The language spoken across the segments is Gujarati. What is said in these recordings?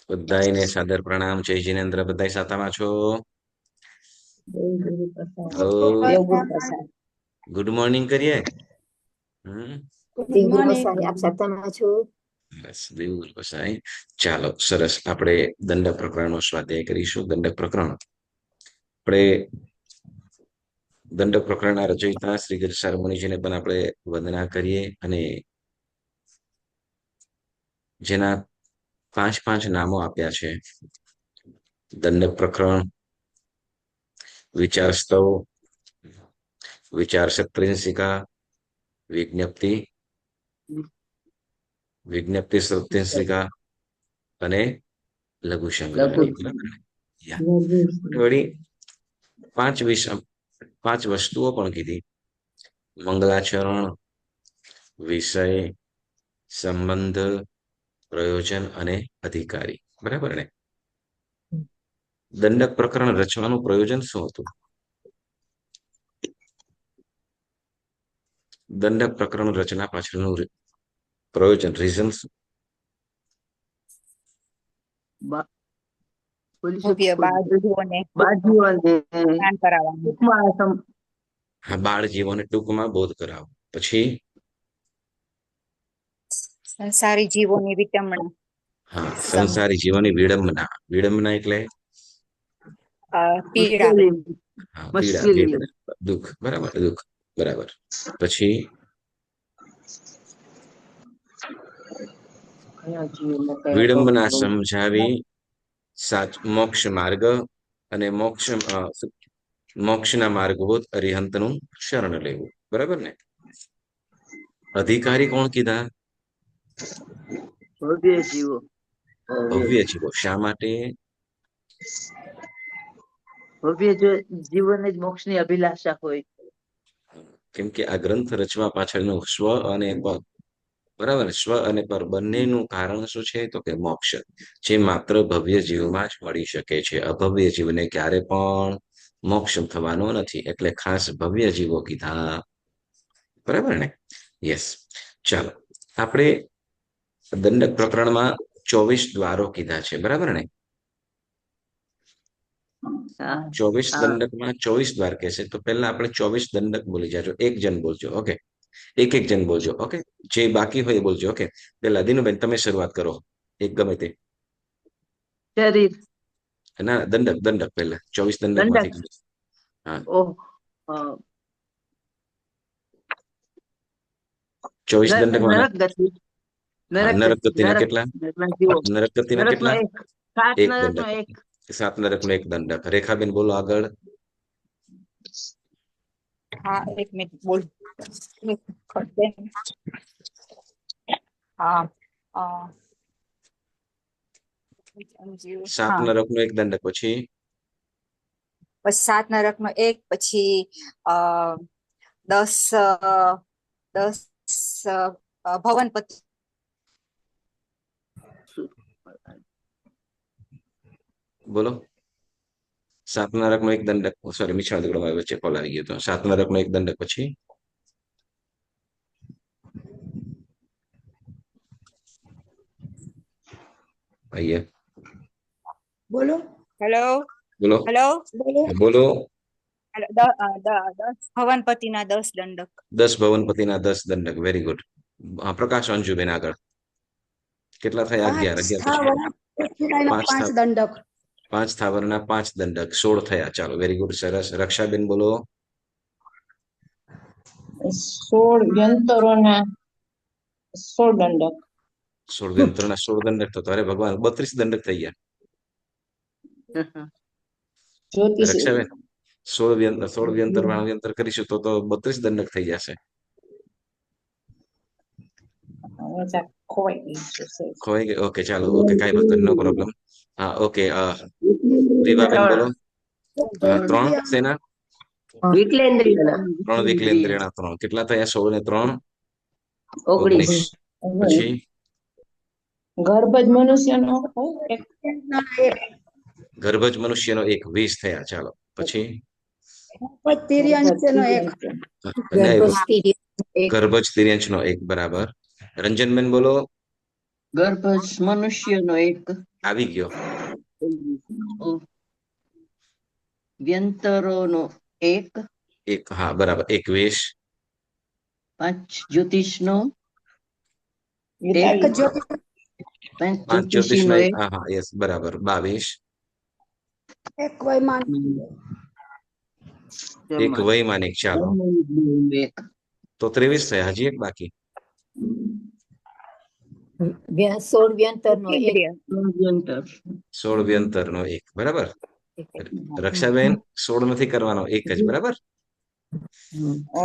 બધાયને સાદર પ્રણામ. જય જીનેન્દ્ર. બધાય સાતામાં છો? ગુડ મોર્નિંગ કરીએ. બસ દેવું પસાય. ચાલો સરસ. આપણે દંડક પ્રકરણનો સ્વાધ્યાય કરીશું. દંડક પ્રકરણ આપણે દંડક પ્રકરણના રચયિતા શ્રી ગિરસાર મુનિજીને પણ આપણે વંદના કરીએ અને જેના 5 નામો આપ્યા છે. દંડક પ્રકરણ, વિચાર સ્તવ, વિચાર સત્રિંશિકા, વિજ્ઞપ્તિ સત્રિંશિકા અને લઘુ સંગ્રહ. વળી 5 વસ્તુઓ પણ કીધી. મંગલાચરણ, વિષય, સંબંધ, પ્રયોજન અને અધિકારી. બરાબર ને? દંડક પ્રકરણ રચવાનું પ્રયોજન શું હતું? દંડક પ્રકરણ રચના પાછળનું પ્રયોજન, રીઝન શું? બાળ જીવોને ટૂંકમાં બોધ કરાવો. પછી સંસારી જીવોની વિટંબણા. હા, સંસારી જીવોની વિડંબના. વિડંબના એટલે પીડા, દુઃખ. બરાબર, દુઃખ. બરાબર. પછી વિડંબના સમજાવી મોક્ષ માર્ગ અને મોક્ષના માર્ગભૂત અરિહંતનું શરણ લેવું. બરાબર ને? અધિકારી કોણ કીધા? ભવ્ય જીવો. શા માટે? ભવ્ય જીવન જ મોક્ષની અભિલાષા હોય. કેમ કે આ ગ્રંથ રચવા પાછળનું સ્વ અને પર, બરાબર, સ્વ અને પર બંનેનું કારણ શું છે? તો કે મોક્ષ, જે માત્ર ભવ્ય જીવમાં જ મળી શકે છે. અભવ્ય જીવને ક્યારે પણ મોક્ષ થવાનો નથી. એટલે ખાસ ભવ્ય જીવો કીધા. બરાબર ને? યસ. ચાલો, આપણે દંડક પ્રકરણમાં 24 દ્વારો કીધા છે. બરાબર ને? 24 દંડકમાં 24 દ્વાર કહેશે. તો પહેલા આપણે 24 દંડક બોલી જાજો. એક જણ બોલજો. ઓકે, એક જણ બોલજો. ઓકે, જે બાકી હોય એ બોલજો. ઓકે, પેલા દિનુબેન તમે શરૂઆત કરો. એક ગમે તે. શરીર. ના, દંડક પહેલા 24 દંડક માંથી. હા, 24 દંડક નરક ગતિના કેટલા? નરક ગતિના કેટલા? એક દંડક. 7 નરકનો એક દંડક. રેખાબેન બોલો આગળ. હા, એક મિનિટ બોલ. હા, 7 નરકનો એક દંડક. પછી 7 નરકનો એક. પછી 10 ભવનપતિ. બોલો. 7 નરકનો એક દંડક. સોરી, મિશ્રણ દીકરો મારી વચ્ચે કોલ આવી ગયો હતો. 7 નરકનો એક દંડક. પછી અહીંયા બોલો. હેલો. બોલો. હેલો. બોલો. 10 ભવનપતિના 10 દંડક. 10 ભવનપતિના 10 દંડક. Very good. પ્રકાશ અંજુબેન આગળ. કેટલા થયા? 11 દંડક. 5 સ્થાવરના 5 દંડક. 16 થયા. ચાલો, વેરી ગુડ, સરસ. રક્ષાબેન બોલો. 16 યંત્રોના 16 દંડક. 16 યંત્રોના 16 દંડક. તો અરે ભગવાન, 32 દંડક થઈ ગયા. રક્ષાબેન, 16 યંત્ર કરીશું તો 32 દંડક થઈ જશે. ખોવાઈ ગઈ. ઓકે, ચાલો. ઓકે, કઈ વાંધો નો પ્રોબ્લેમ. હા, ઓકે. રીવાબેન બોલો. 3 સેના? 3 વિકલેન્દ્રિયના 3. કેટલા થયા? 16 ને 3 19. પછી ગર્ભજ મનુષ્યનો ગર્ભજ મનુષ્યનો 1 20 થયા. ચાલો, પછી ગર્ભજ તિર્યંશનો 1. બરાબર. રંજનબેન બોલો. ગર્ભજ મનુષ્યનો 1. આવી ગયો. વ્યંતરોનો એક. એક, હા બરાબર. 21. 5 જ્યોતિષનો. એક 5 જ્યોતિષનો એક, હા હા યસ બરાબર. 22. એક વૈમાનિક. ચાલો એક. તો 23 થયા. હજી એક બાકી. 16 વ્યંતરનો એક. ઇન્દ્રિય. 16 વ્યંતરનો એક, બરાબર. રક્ષાબેન 16 નથી કરવાનો, એક જ, બરાબર.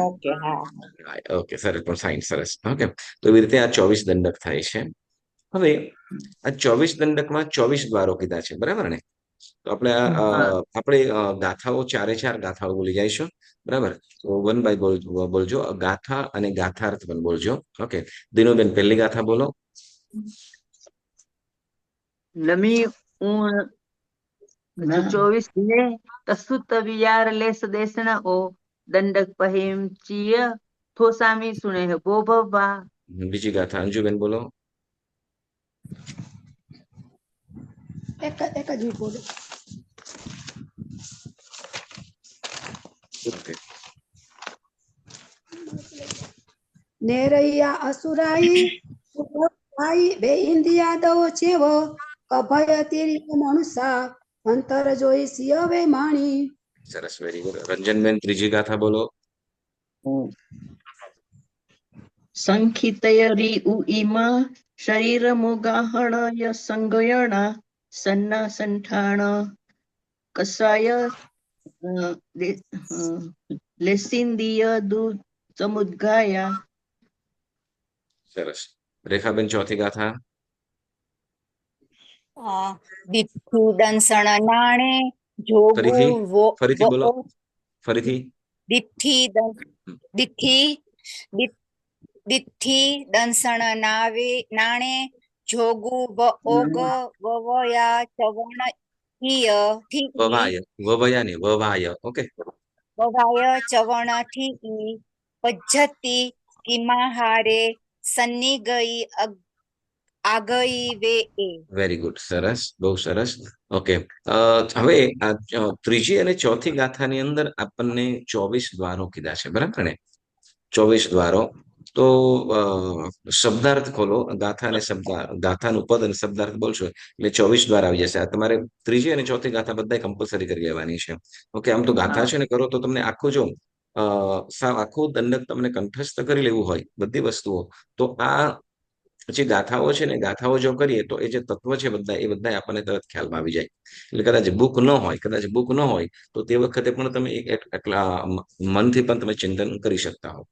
ઓકે, હા. ઓકે સરસ, પણ સાઈન સરસ. ઓકે, તો એવી રીતે આ 24 દંડક થાય છે. હવે આ 24 દંડકમાં 24 દ્વારો કીધા છે, બરાબર ને? તો આપણે ગાથાઓ 4 ગાથાઓ બોલી જઈશું, બરાબર. તો 1 બાય બોલજો. ગાથા અને ગાથાર્થ પણ બોલજો. ઓકે, દિનુબેન પહેલી ગાથા બોલો. નમી 24 ને તસુત વિયાર લેસ દેસણા ઓ દંડક પહેમ ચીય થોસામી સુણે ગો ભવા. બીજી ગાથા અંજુબેન બોલો. એક જ બોલો. ઓકે. નેરૈયા અસુરાઈ બે ઇન્દિયા દો ચેવ અભય તીરી મનુષા અંતર જોઈ સિય વે માણી. સરસ, વેરી ગુડ. રંજનબેન ત્રીજી ગાથા બોલો. સંખિતયરી ઉઈમા શરીર મોગાહણય સંગયણા સન્ના સંઠાણ કસાય લેસિંદિય દુ સમુદ્ગાયા. સરસ. રેખાબેન ચોથી ગાથા. દીઠું દંસણ નાણે ફરીથી જોગું ફરીથી બોલો. ફરીથી. દીઠી દંસણ નાણે જોગું ઓગ વવયા ચવણ વવાય ને વવાય. ઓકે, વવાય ચવણ થી પજ્જતી કિમાહારે સન્ની ગઈ આગઈ વે એ. Very good. સરસ, બહુ સરસ. ઓકે, હવે આ ત્રીજી અને ચોથી ગાથાની અંદર આપણને 24 દ્વારો કીધા છે, બરાબર ને? 24 દ્વારો. તો શબ્દાર્થ ખોલો. ગાથાનું પદ અને શબ્દાર્થ બોલશો એટલે 24 દ્વાર આવી જશે. આ તમારે ત્રીજી અને ચોથી ગાથા બધા કમ્પલસરી કરી લેવાની છે. ઓકે, આમ તો ગાથા છે ને કરો તો તમને આખું જો સાવ આખું દંડક તમને કંઠસ્થ કરી લેવું હોય બધી વસ્તુઓ, તો આ જે ગાથાઓ છે ને, ગાથાઓ જો કરીએ તો એ જે તત્વ છે બધા, એ બધા આપણને તરત ખ્યાલમાં આવી જાય. એટલે કદાચ બુક ન હોય તો તે વખતે પણ તમે એટલા મનથી પણ તમે ચિંતન કરી શકતા હો.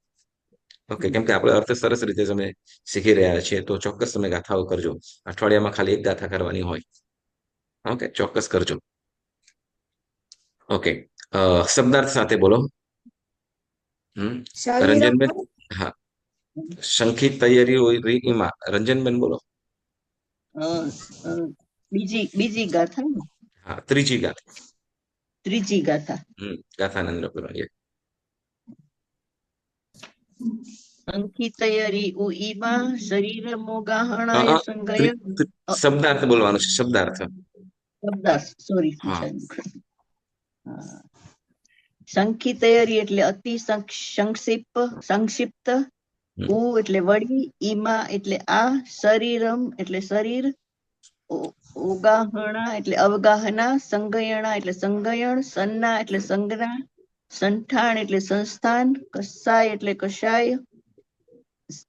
ઓકે, કેમ કે આપણે અર્થ સરસ રીતે તમે શીખી રહ્યા છીએ, તો ચોક્કસ તમે ગાથાઓ કરજો. અઠવાડિયામાં ખાલી એક ગાથા કરવાની હોય. ઓકે, ચોક્કસ કરજો. ઓકે, શબ્દાર્થ સાથે બોલો. રંજનબેન. હા, સંખિત તૈયારી એમાં રંજનબેન બોલો. બીજી ગાથા. હા, ત્રીજી ગાથા. ગાથાના અંદર કરવાની. અંકિતયરી ઉઈમા શરીર મોગાહણાય સંગય. શબ્દાર્થ બોલવાનો છે. શબ્દાર્થ. સોરી. સંખિતયરી એટલે અતિ સંક્ષિપ્ત. ઉ એટલે વળી, ઈમા એટલે આ, શરીરમ એટલે શરીર, ઉગાહણા એટલે અવગાહના, સંગયણા એટલે સંગયણ, સન્ના એટલે સંજ્ઞા, સંઠાણ એટલે સંસ્થાન, કસાય એટલે કષાય,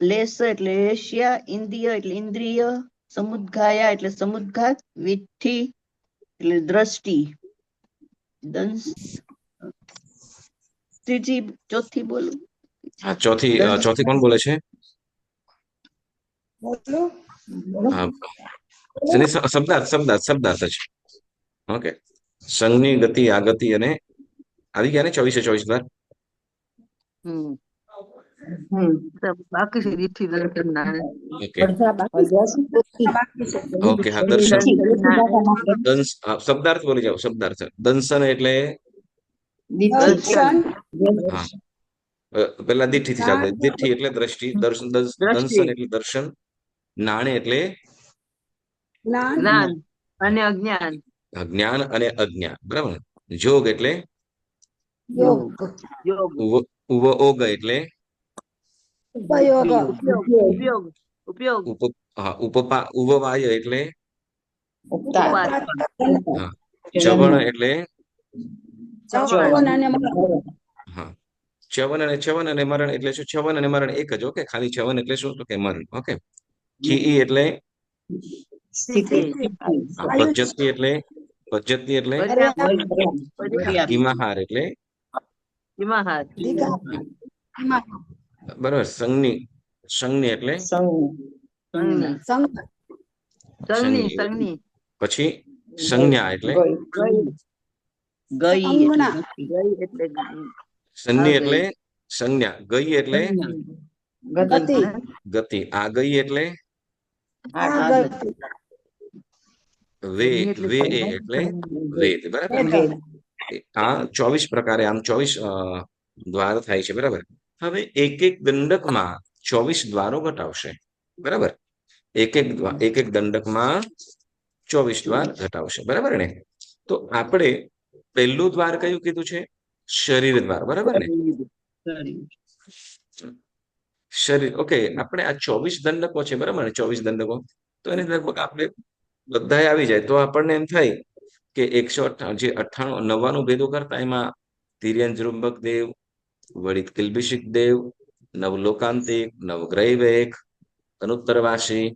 લેસ એટલે એશિયા, ઇન્દ્રિય એટલે ઇન્દ્રિય, સમુદ્ગાયા એટલે સમુદ્ઘાત, વિઠ્ઠી એટલે દ્રષ્ટિ. ચોથી બોલું. હા, ચોથી કોણ બોલે છે? શબ્દાર્થ છે. ઓકે, સંઘની ગતિ, આગતિ અને આવી ગયા ને 24 વાર. બાકી છે દીઠી દર્શન. ઓકે, હા, દર્શન. શબ્દાર્થ બોલી જાઓ. શબ્દાર્થ. દંશન એટલે હા, પેલા દીઠી થી ચાલુ. દીઠી એટલે દ્રષ્ટિ. દંશન એટલે દર્શન. નાણે એટલે જ્ઞાન. અને અજ્ઞાન. જ્ઞાન અને અજ્ઞાન, બરાબર ને? જોગ એટલે યોગ યોગ. ઉપયોગ એટલે ઉપયોગ ઉપયોગ. ઉપયોગ. ઉપવાય એટલે ઉપતા ઉપવાસ. હા, ચવણ એટલે ચવન અને મરણ. હા, ચવન અને મરણ એટલે શું? ચવન અને મરણ એક જ. ઓકે, ખાલી ચવન એટલે શું? તો કે મરણ. ઓકે, ચીઈ એટલે સ્થિતિ. હા, પદ્ધતિ એટલે પર્યાપ્તિ. કિમાહાર એટલે કિમાહાર. બરાબર. સંજ્ઞી એટલે સંજ્ઞા. સંજ્ઞી. સંજ્ઞી. પછી સંજ્ઞા એટલે ગઈ. ગઈ સંજ્ઞા. ગઈ એટલે સંજ્ઞી એટલે સંજ્ઞા. ગઈ એટલે ગતિ ગતિ. આ ગઈ એટલે આગળ વે એટલે વેદ. બરાબર. આ 24 પ્રકારે આમ 24 દ્વાર થાય છે. બરાબર. હવે એક એક દંડકમાં 24 દ્વારો ઘટાવશે. બરાબર. એક એક દંડકમાં 24 દ્વાર ઘટાવશે. બરાબર ને? તો આપણે પહેલું દ્વાર કયું કીધું છે? શરીર દ્વાર. બરાબર ને? શરીર. ઓકે, આપણે આ 24 દંડકો છે. બરાબર ને? 24 દંડકો. તો એને લગભગ આપણે બધા આવી જાય તો આપણને એમ થાય કે 198 ભેદો કરતા એમાં તિર્યન જૃંબક દેવ, વળી કિલ્બિષિક દેવ, નવલોકાંતિક, નવગ્રૈવેક, અનુત્તરવાસી,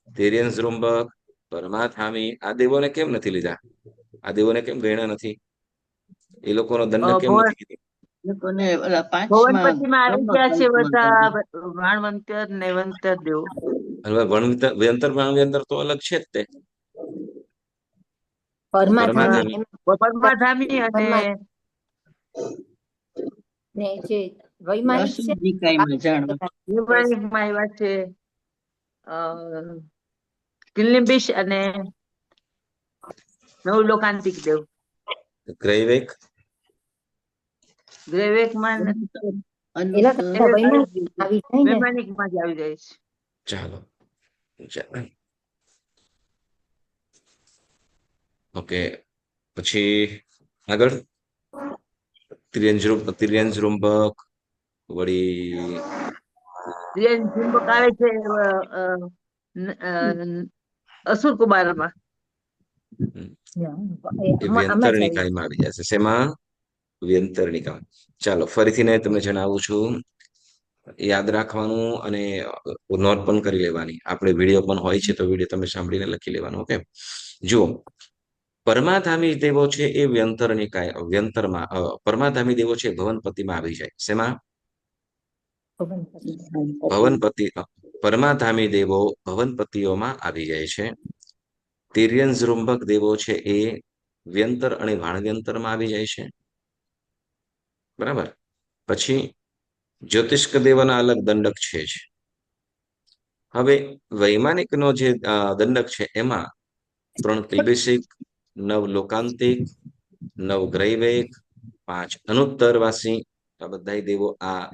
તિર્યન જૃંબક, પરમાધામી, આ દેવોને કેમ નથી લીધા? આ દેવોને કેમ ગણ્યા નથી? એ લોકોનો દંડ કેમ નથી કીધી? લોકોને ઓલા પાંચમા ભવનપતિમાં આવી ગયા છે બધા વાણવંતર ને વંતર દેવ. હવે વ્યંતર તો અલગ છે જ તે. પરમાધામી પરમાધામી અને ને જે વૈમાનિક છે અશુદ્ધિકાયમાં જાણવા નિર્વાણિકમાં આવ્યા છે કિલ્બિષ અને નવલોકાંતિક દેવ. ગ્રૈવેક ગ્રેવેકમાં એના કરતા વૈમાનિક આવી જાય ને વૈમાનિકમાં જ આવી જાય છે. ચાલો. ઓકે, પછી આગળ તિર્યન જૃંબક, વળી ચુંબક આવે છે અસુર કુમારમાં. એ વ્યંતરનિકાયમાં આવી જશે. શેમાં? વ્યંતરનિકામાં. ચાલો, ફરીથી ને તમને જણાવું છું. યાદ રાખવાનું અને નોટ પણ કરી લેવાની. આપણે વિડીયો પણ હોય છે તો વિડીયો તમે સાંભળીને લખી લેવાનું. ઓકે, જુઓ, પરમાધામી દેવો છે એ વ્યંતરમાં. પરમાધામી દેવો છે ભવનપતિમાં આવી જાય. શેમાં? ભવનપતિ. પરમાધામી દેવો ભવનપતિઓમાં આવી જાય છે. તિર્યન જૃંબક દેવો છે એ વ્યંતર અને વાણવ્યંતરમાં આવી જાય છે. બરાબર. પછી જ્યોતિષ્ક દેવના અલગ દંડક છે જ. હવે વૈમાનિકનો જે દંડક છે એમાં 3 કિલ્બિષિક, 9 લોકાંતિક, 9 ગ્રૈવેક, 5 અનુત્તરવાસી. આ બધા દેવો આ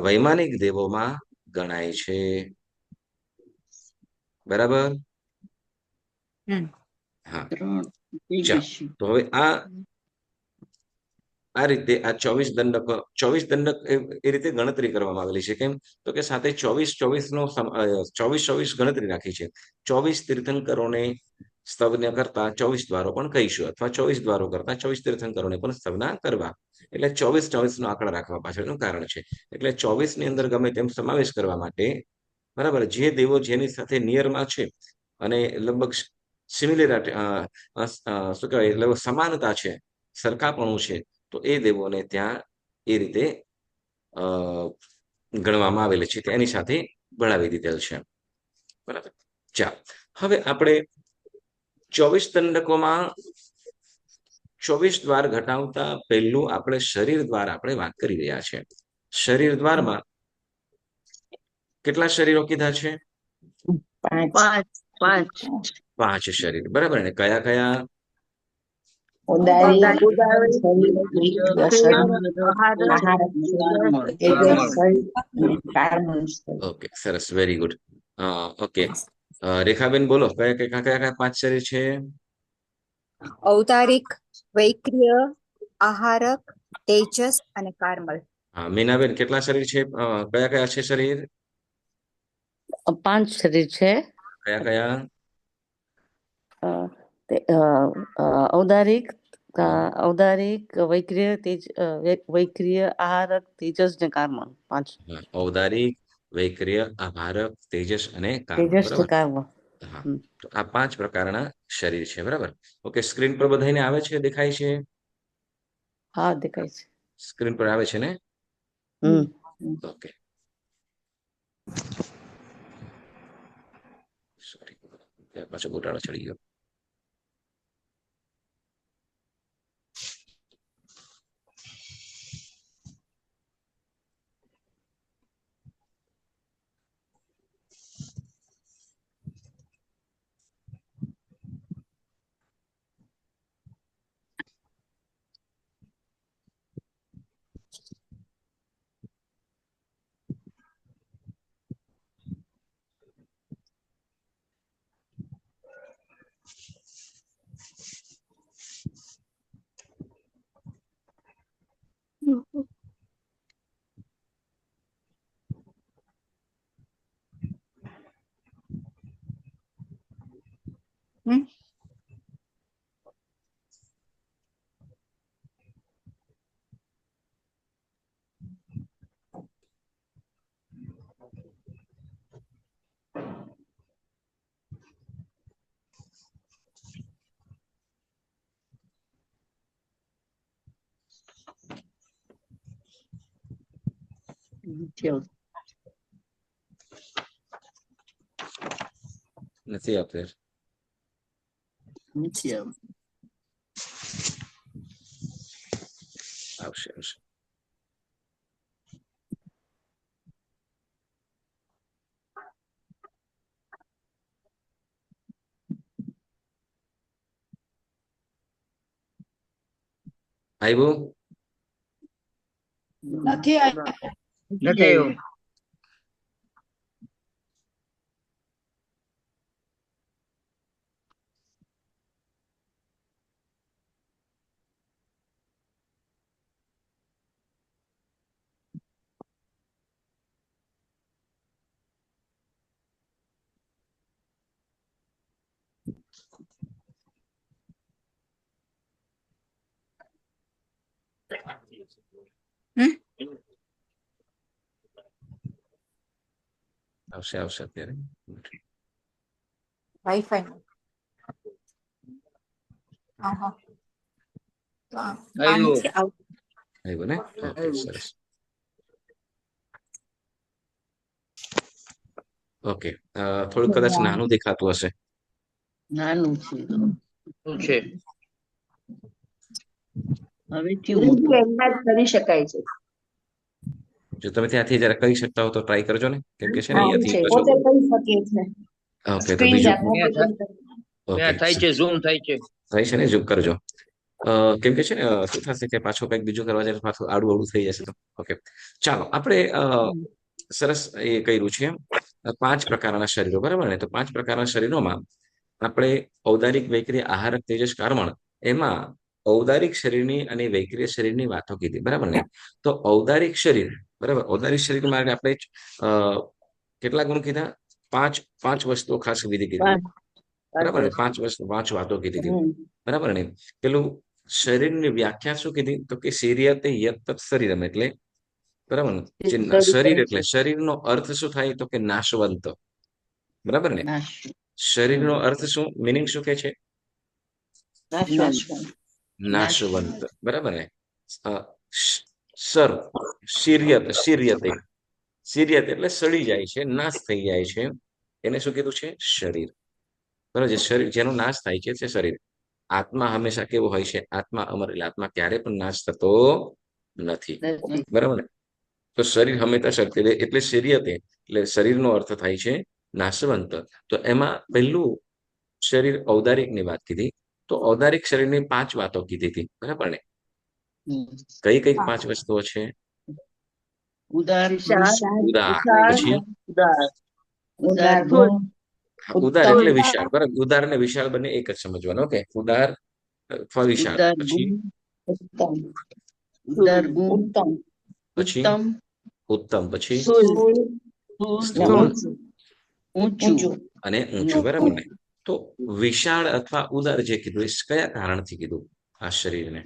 વૈમાનિક દેવોમાં ગણાય છે. બરાબર. હા, ચાલો. તો હવે આ રીતે આ 24 દંડક એ રીતે ગણતરી કરવામાં આવેલી છે. કેમ? તો કે સાથે 24 નો 24 ગણતરી રાખી છે. 24 તીર્થંકરોને સ્તવન કરતા 24 દ્વારો પણ કહીશું, અથવા 24 દ્વારો કરતા 24 તીર્થંકરોને પણ સ્તવના કરવા. એટલે 24 નો આંકડા રાખવા પાછળનું કારણ છે. એટલે 24 ની અંદર ગમે તેમ સમાવેશ કરવા માટે, બરાબર, જે દેવો જેની સાથે નિયરમાં છે અને લગભગ સિમિલરિટી શું કહેવાય, લગભગ સમાનતા છે, સરખાપણું છે, તો એ દેવોને ત્યાં એ રીતે ગણવામાં આવેલ છે. એની સાથે ભણાવી દીધેલ છે. બરાબર. ચાલો, હવે આપણે 24 દંડકોમાં 24 દ્વાર ઘટાવતા પહેલું આપણે શરીર દ્વાર આપણે વાત કરી રહ્યા છે. શરીર દ્વારમાં કેટલા શરીરો કીધા છે? 5 શરીર. બરાબર ને? કયા કયા? ઓકે, સરસ, વેરી ગુડ. ઓકે, રેખાબેન બોલો, કયા કયા કયા કયા 5 શરીર છે? ઔદારિક, વૈક્રિય, આહારક, તેજસ અને કાર્મલ. હા, મીનાબેન કેટલા શરીર છે? કયા કયા છે શરીર? 5 શરીર છે. કયા કયા? અ, ઔદારિક, ઔદારિક, વૈક્રિય, વૈક્રિય, આહારક, તેજસ ને કાર્મલ. 5 હા, ઔદારિક, વૈક્રિય, આહારક, તેજસ અને કાર્મલ. તેજસ ને બરાબર. કાર્મલ. હા, તો આ 5 પ્રકારના શરીર છે. બરાબર. ઓકે, સ્ક્રીન પર બધાને આવે છે, દેખાય છે? હા, દેખાય છે. સ્ક્રીન પર આવે છે ને? ઓકે, સોરી, પાછો ગોટાળો ચડી ગયો. હમ? નથી આપે. આવશે આવશે. આવ્યું? નથી આવ્યું. નથી આવ્યું. હમ? આવશે આવશે અત્યારે. વાઈફાઈ. આવ્યું ને? ઓકે, સરસ. ઓકે, થોડું કદાચ નાનું દેખાતું હશે. નાનું છે તો. શું છે? હવે થયું મોટું. કરી શકાય છે. જો તમે ત્યાંથી જરા કરી શકતા હો તો ટ્રાય કરજો ને, કેમ કે છે ને અહીંયાથી પાછું. પોતે કરી શકીએ છીએ. ઓકે, તો સ્ક્રીન બીજું. ઓકે, થાય છે, ઝૂમ થાય છે. થાય છે ને, ઝૂમ કરજો. કેમ કે છે ને શું થશે કે પાછું કંઈક બીજું કરવા જાય પાછું આડું થઈ જશે. તો ઓકે, ચાલો આપણે સરસ એ કર્યું છે 5 પ્રકારના શરીરો. બરાબર ને? તો 5 પ્રકારના શરીરોમાં આપણે ઔદારિક, વૈક્રિય, આહારક, તેજસ, કાર્મણ, એમાં ઔદારિક શરીરની અને વૈક્રિય શરીરની વાતો કીધી. બરાબર ને? તો ઔદારિક શરીર, બરાબર, ઔદારિક શરીર માટે આપણે કેટલા ગુણ કીધા? 5 વસ્તુઓ ખાસ વિધિ કીધી. બરાબર ને? 5 વસ્તુ, 5 વાતો કીધી હતી. બરાબર ને? પેલું શરીરની વ્યાખ્યા શું કીધી? તો કે શરીયતે યત શરીરમ, એટલે બરાબર ને? શરીર એટલે શરીરનો અર્થ શું થાય? તો કે નાશવંત. બરાબર ને? શરીરનો અર્થ શું, મિનિંગ શું કે છે? નાશવંત. બરાબર ને? સર, શિર્યત, શિર્યતે, શિર્યત એટલે સડી જાય છે, નાશ થઈ જાય છે, એને શું કીધું છે? શરીર. બરાબર? જે શરીર જેનો નાશ થાય છે તે શરીર. આત્મા હંમેશા કેવો હોય છે? આત્મા અમર, એટલે આત્મા ક્યારે પણ નાશ થતો નથી. બરાબર ને? તો શરીર હંમેશા શક્તિ, એટલે શરીયતે એટલે શરીરનો અર્થ થાય છે નાશવંત. તો એમાં પહેલું શરીર ઔદારિકની વાત કીધી. તો ઔદારિક શરીરની 5 વાતો કીધી હતી. બરાબર ને? કઈ કઈ 5 વસ્તુઓ છે? ઉદાર, ઉદાર, પછી ઉદાર ગુણ, હા, ઉદાર એટલે ઉત્તમ વિશાળ, બરાબર. ઉદાર અને વિશાળ બંને એક જ સમજવાનું. ઓકે, ઉદાર અથવા વિશાળ. ઉદાર પછી ગુણ ઉત્તમ ઉદાર ગુણ ઉત્તમ પછી ઉત્તમ ઉત્તમ, પછી સ્થૂલ સ્થૂળ સ્થૂળ ઊંચું ઊંચું અને ઊંચું, બરાબર ને? તો વિશાળ અથવા ઉદાર જે કીધું એ કયા કારણથી કીધું આ શરીરને?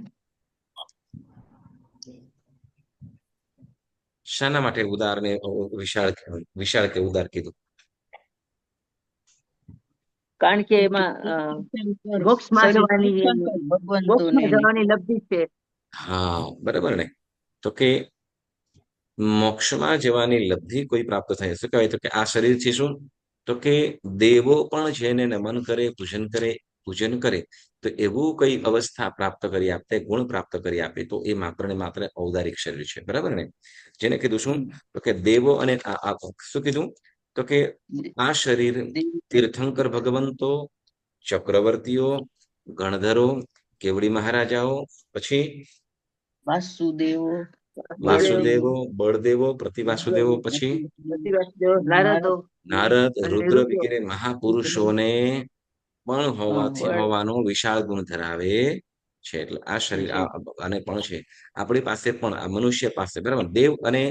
શાના માટે ઉદાર ને વિશાળ કે ઉદાર કીધું? કારણ કે એમાં મોક્ષમાં શરીર જવાની ભગવંતોને મોક્ષમાં જવાની લબ્ધિ છે. હા, બરાબર ને? તો કે મોક્ષમાં જવાની લબ્ધિ કોઈ પ્રાપ્ત થાય, શું કહેવાય? તો કે આ શરીરથી શું? તો કે દેવો પણ જેને નમન કરે, પૂજન કરે તો એવું કઈ અવસ્થા પ્રાપ્ત કરી આપે, ગુણ પ્રાપ્ત કરી આપે, તો એ માત્ર ને માત્ર ઔદારિક શરીર છે, બરાબર ને? જેને કીધું શું? તો કે દેવો અને શું કીધું? તો કે આ શરીર તીર્થંકર ભગવંતો, ચક્રવર્તીઓ, ગણધરો, કેવડી મહારાજાઓ, પછી વાસુદેવો વાસુદેવો, બળદેવો, પ્રતિવાસુદેવો, પછી નારદો નારદ, અને રુદ્ર ઋષિઓ. વગેરે મહાપુરુષોને પણ હોવાનો વિશાળ ગુણ ધરાવે છે. એટલે આ શરીર અને પણ છે આપણી પાસે પણ, આ મનુષ્ય પાસે, બરાબર, દેવ અને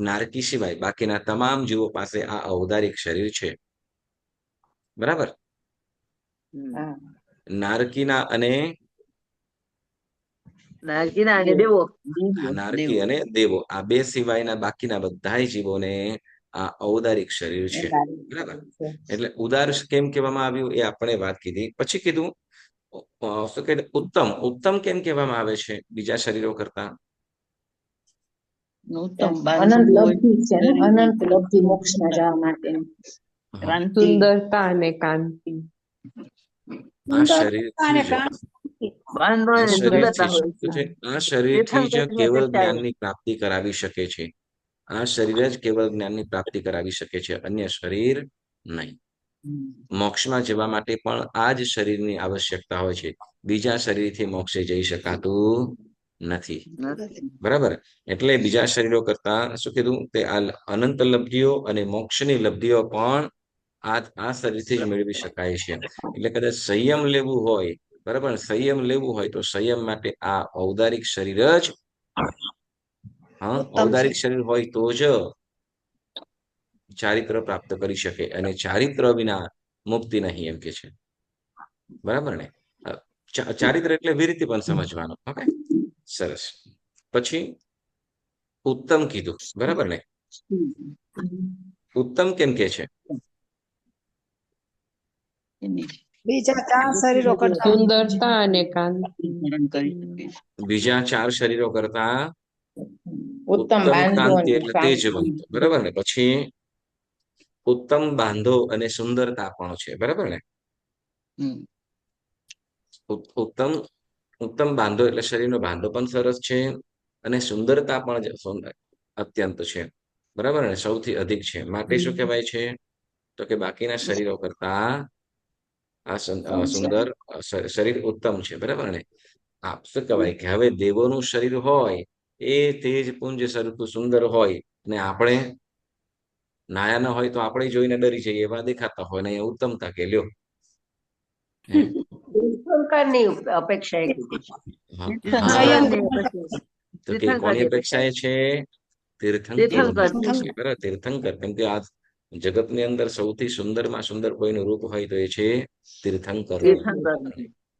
નારકી સિવાય બાકીના તમામ જીવો પાસે આ ઔદારિક શરીર છે, બરાબર. હા નારકીના અને નારકીના અને દેવો. નારકી અને દેવો, આ બે સિવાયના બાકીના બધા જીવોને આ ઔદારિક શરીર છે, બરાબર. એટલે ઉદાર કેમ કહેવામાં આવ્યું એ આપણે વાત કીધી. પછી કીધું શું કે ઉત્તમ. ઉત્તમ કેમ કહેવામાં આવે છે બીજા શરીરો કરતા? ઉત્તમ અનંત લબ્ધિ છે ને, અનંત લબ્ધિ મોક્ષમાં જવા માટે ક્રાંતિ સુંદરતા અને કાંતિ. આ શરીરથી જ બાંધો આ અને શરીરથી સુંદરતા જ હોય શું છે. છે? આ શરીરથી જ તીર્થંકરની કેવળ અપેક્ષાએ જ્ઞાનની પ્રાપ્તિ કરાવી શકે છે. આ શરીર જ કેવળ જ્ઞાનની પ્રાપ્તિ કરાવી શકે છે, અન્ય શરીર નહીં. મોક્ષમાં જવા માટે પણ આ જ શરીરની આવશ્યકતા હોય છે. બીજા શરીરથી મોક્ષે જઈ શકાતું નથી, બરાબર. એટલે બીજા શરીરો કરતા શું કીધું? તે આ અનંત લબ્ધિઓ અને મોક્ષની લબ્ધિઓ પણ આ શરીરથી જ મેળવી શકાય છે. એટલે કદાચ સંયમ લેવું હોય, બરાબર, સંયમ લેવું હોય તો સંયમ માટે આ ઔદારિક શરીર જ, હા, ઔદારિક શરીર હોય તો જ ચારિત્ર પ્રાપ્ત કરી શકે, અને ચારિત્ર વિના મુક્તિ નહીં, એમ કે છે, બરાબર ને? ચારિત્ર એટલે વિરીતિ પણ સમજવાનું. ઓકે, સરસ. પછી ઉત્તમ કીધું, બરાબર ને? ઉત્તમ કેમ કે છે? બીજા 4 શરીરો કરતા સુંદરતા અને કાંતિ. બીજા 4 શરીરો કરતા ઉત્તમ ઉત્તમ બાંધો કાંતિ અને એટલે કાંતિ. તેજવંત, બરાબર ને? પછી ઉત્તમ બાંધો અને સુંદરતા પણ છે, બરાબર ને? ઉત્તમ ઉત્તમ બાંધો એટલે શરીરનો બાંધો પણ સરસ છે, અને સુંદરતા પણ અત્યંત છે, બરાબર ને? સૌથી અધિક છે. માટે શું કહેવાય છે? તો કે બાકીના શરીરો કરતા આ સુંદર શરીર ઉત્તમ છે, બરાબર ને? આ શું કહેવાય કે હવે દેવોનું શરીર હોય એ તેજ પુંજ સરખું સુંદર હોય, અને આપણે નાયા ન હોય તો આપણે જોઈને ડરી જઈએ એવા દેખાતા હોય, ને અહીંયા ઉત્તમતા કે લ્યો. તીર્થંકરની અપેક્ષાએ કીધી છે. સંયમ તો કે કોની અપેક્ષાએ છે? તીર્થંકર, બરાબર, તીર્થંકર. કેમ કે આ જગતની અંદર સૌથી સુંદરમાં સુંદર કોઈનું રૂપ હોય તો એ છે તીર્થંકર.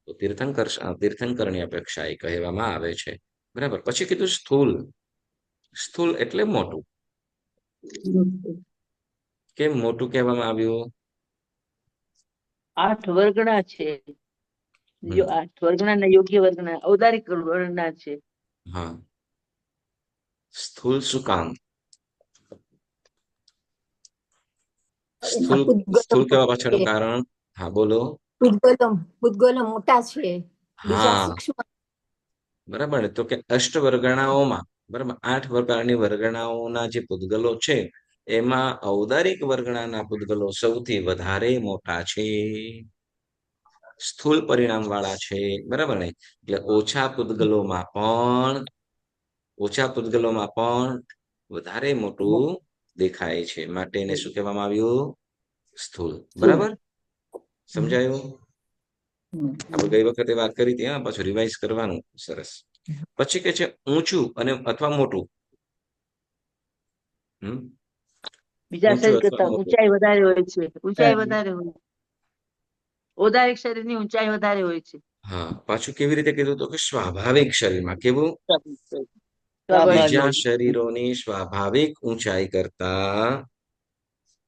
તો તીર્થંકરની અપેક્ષા એ કહેવામાં આવે છે, બરાબર. પછી કીધું સ્થૂલ. સ્થૂલ એટલે મોટું. કેમ મોટું કહેવામાં આવ્યું? 8 વર્ગના છે. 8 વર્ગના ને યોગ્ય વર્ગના, ઔદારિક વર્ગના છે. હા, સ્થૂલ શું કામ? સ્થૂલ કહેવા પાછળનું કારણ? હા, બોલો. પૂતગલો મોટા છે, બીજા હા, સૂક્ષ્મ. બરાબર ને? તો કે અષ્ટવર્ગણાઓમાં, બરાબર, 8 પ્રકારની વર્ગણાઓના જે પૂતગલો છે એમાં ઔદારિક વર્ગણાના પૂતગલો સૌથી વધારે મોટા છે, સ્થૂળ પરિણામ વાળા છે, બરાબર ને? એટલે ઓછા પૂતગલોમાં પણ વધારે મોટું દેખાય છે, માટે એને શું કહેવામાં આવ્યું? સ્થૂળ, બરાબર. સમજાયું? આપણે ગઈ વખતે વાત કરી હતી, હા, પાછું રિવાઇઝ કરવાનું. સરસ. પછી કે છે ઊંચું અને અથવા મોટું. બીજા ઊંચું શરીર અથવા કરતા મોટું. ઊંચાઈ વધારે હોય છે, ઊંચાઈ વધારે હોય. ઔદારિક શરીરની ઊંચાઈ વધારે હોય છે. હા, પાછું કેવી રીતે કીધું તો કે સ્વાભાવિક શરીરમાં કેવું? સ્વાભાવિક. બીજા શરીરોની સ્વાભાવિક ઊંચાઈ કરતા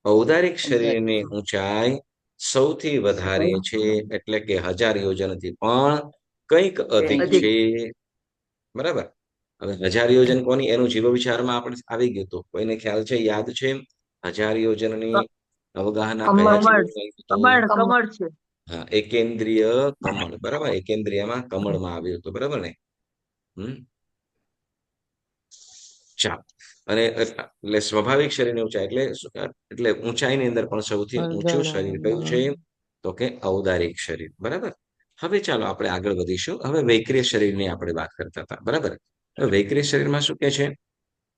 ઔદારિક શરીરની ઊંચાઈ સૌથી વધારે છે, એટલે કે 1000 યોજનથી પણ કંઈક અધિક અધિક. છે. બરાબર. હવે 1000 યોજન કોની? એનું જીવ વિચારમાં આપણે આવી ગયું હતું. કોઈને ખ્યાલ છે, યાદ છે? 1000 યોજનની અવગાહના કયા કમળ. જીવોમાં આવી હતું? કમળ કમળ. કમળ છે. હા, એકેન્દ્રિય કમળ. બરાબર. એકેન્દ્રિયમાં કમળમાં આવ્યું હતું. બરાબર ને? ચાલો. અને એટલે સ્વાભાવિક શરીરની ઊંચાઈ એટલે ઊંચાઈની અંદર પણ સૌથી ઊંચું શરીર કયું છે? તો કે ઔદારિક શરીર. બરાબર. હવે ચાલો આપણે આગળ વધીશું. હવે વૈક્રિય શરીરની આપણે વાત કરતા હતા. બરાબર. હવે વૈક્રિય શરીરમાં શું કે છે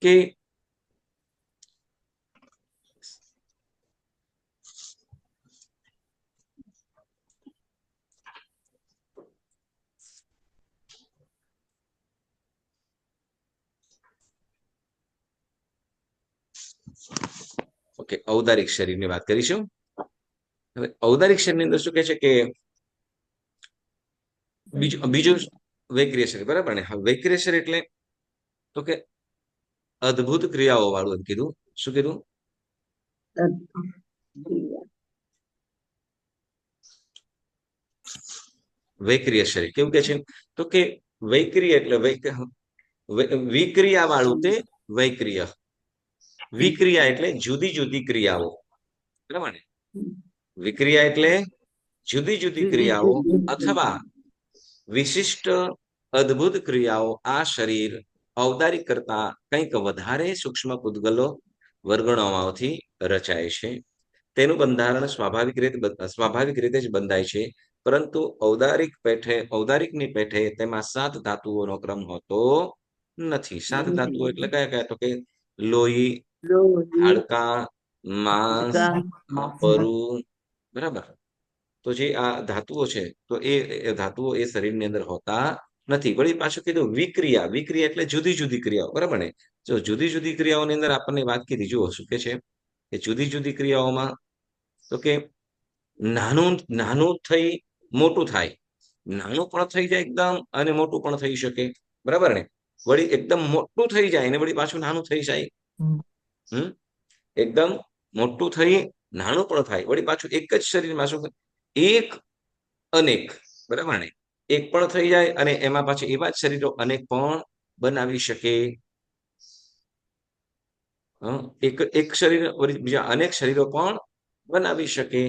કે ઓકે, ઔદારિક શરીરની વાત કરીશું. હવે ઔદારિક શરીરની અંદર શું કે છે કે બીજું વૈક્રિય શરીર. બરાબર ને? હવે વૈક્રિય શરીર એટલે તો કે અદ્ભુત ક્રિયાઓ વાળું એમ કીધું. શું કીધું? વૈક્રિય શરીર કેવું કે છે તો કે વૈક્રિય એટલે વિક્રિયા વાળું તે વૈક્રિય. વિક્રિયા એટલે જુદી જુદી ક્રિયાઓ. બરાબર ને? વિક્રિયા એટલે જુદી જુદી ક્રિયાઓ અથવા વિશિષ્ટ અદ્ભુત ક્રિયાઓ આ શરીર ઔદારિક કરતા કંઈક વધારે સૂક્ષ્મ પૂતગલો વર્ગણોમાંથી રચાય છે. તેનું બંધારણ સ્વાભાવિક રીતે જ બંધાય છે, પરંતુ ઔદારિકની પેઠે તેમાં 7 ધાતુઓનો ક્રમ હોતો નથી. 7 ધાતુઓ એટલે કયા કયા? તો કે લોહી, હાડકાં, માંસ, પરુ. બરાબર. તો જે આ ધાતુઓ છે, તો એ ધાતુઓ એ શરીરની અંદર હોતા નથી. વળી પાછું કીધું વિક્રિયા. વિક્રિયા એટલે જુદી જુદી ક્રિયાઓ. બરાબર ને? જો જુદી જુદી ક્રિયાઓની અંદર આપણને વાત કીધી. જુઓ શું કે છે કે જુદી જુદી ક્રિયાઓમાં તો કે નાનું નાનું થઈ મોટું થાય. નાનું પણ થઈ જાય એકદમ, અને મોટું પણ થઈ શકે. બરાબર ને? વળી એકદમ મોટું થઈ જાય ને વળી પાછું નાનું થઈ જાય. એકદમ મોટું થઈ નાનું પણ થાય. વળી પાછું એક જ શરીરમાં શું એક અનેક. બરાબર ને? એક પણ થઈ જાય અને એમાં પાછું એવા જ શરીરો અનેક પણ બનાવી શકે. એક શરીર બીજા અનેક શરીરો પણ બનાવી શકે.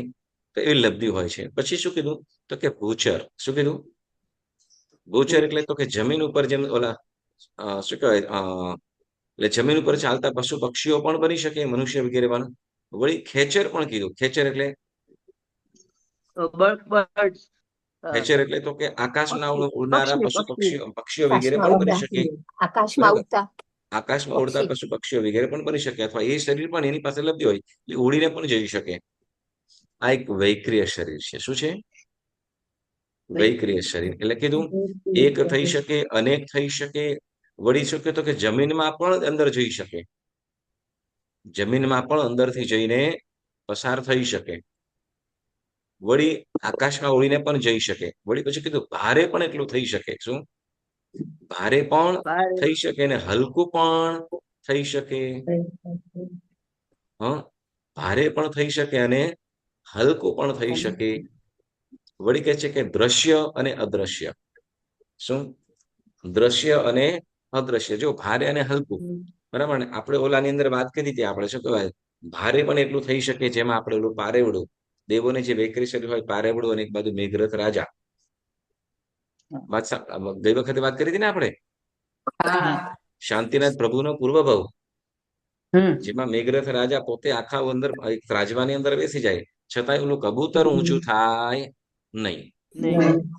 તો એવી લબ્ધિ હોય છે. પછી શું કીધું? તો કે ભૂચર. શું કીધું? ભૂચર એટલે તો કે જમીન ઉપર જેમ ઓલા શું કહેવાય એટલે જમીન ઉપર ચાલતા પશુ પક્ષીઓ પણ બની શકે, મનુષ્ય વગેરે પણ. વળી ખેચર પણ કીધું. ખેચર એટલે ખેચર એટલે તો કે આકાશમાં ઉડનારા પશુ પક્ષીઓ વગેરે આકાશમાં પણ બની ઉડતા. શકે. આકાશમાં બરાબર. ઉડતા આકાશમાં ઉડતા પક્ષી. પશુ પક્ષીઓ વગેરે પણ બની શકે, અથવા એ શરીર પણ એની પાસે લબ્ધ હોય એટલે ઉડીને પણ જઈ શકે. આ એક વૈક્રિય શરીર છે. શું છે? વૈક્રિય શરીર એટલે કીધું એક થઈ શકે, અનેક થઈ શકે. વળી શકે તો કે જમીનમાં પણ અંદર જઈ શકે. જમીનમાં પણ અંદરથી જઈને પસાર થઈ શકે. વળી આકાશમાં ઉડીને પણ જઈ શકે. વળી પછી કીધું ભારે પણ એટલું થઈ શકે. શું? ભારે પણ થઈ શકે ને હલકું પણ થઈ શકે. ભારે પણ થઈ શકે અને હલકું પણ થઈ શકે. વળી કહે છે કે દ્રશ્ય અને અદ્રશ્ય. શું? દ્રશ્ય અને અદ્રશ્ય. જો ભારે અને હલકું. બરાબર ને? આપણે ઓલાની અંદર વાત કરી હતી. આપણે શું કહેવાય, ભારે પણ એટલું થઈ શકે જેમાં આપણે ઓલું પારેવડું, દેવોને જે વૈક્રિય શરીર હોય પારેવડું, અને એક બાજુ મેઘરથ રાજા. ગઈ વખતે વાત કરી હતી ને આપણે, શાંતિનાથ પ્રભુનો પૂર્વભાવ, જેમાં મેઘરથ રાજા પોતે આખા અંદર એક રાજવાની અંદર બેસી જાય, છતાંય ઓલું કબૂતર ઊંચું થાય નહીં.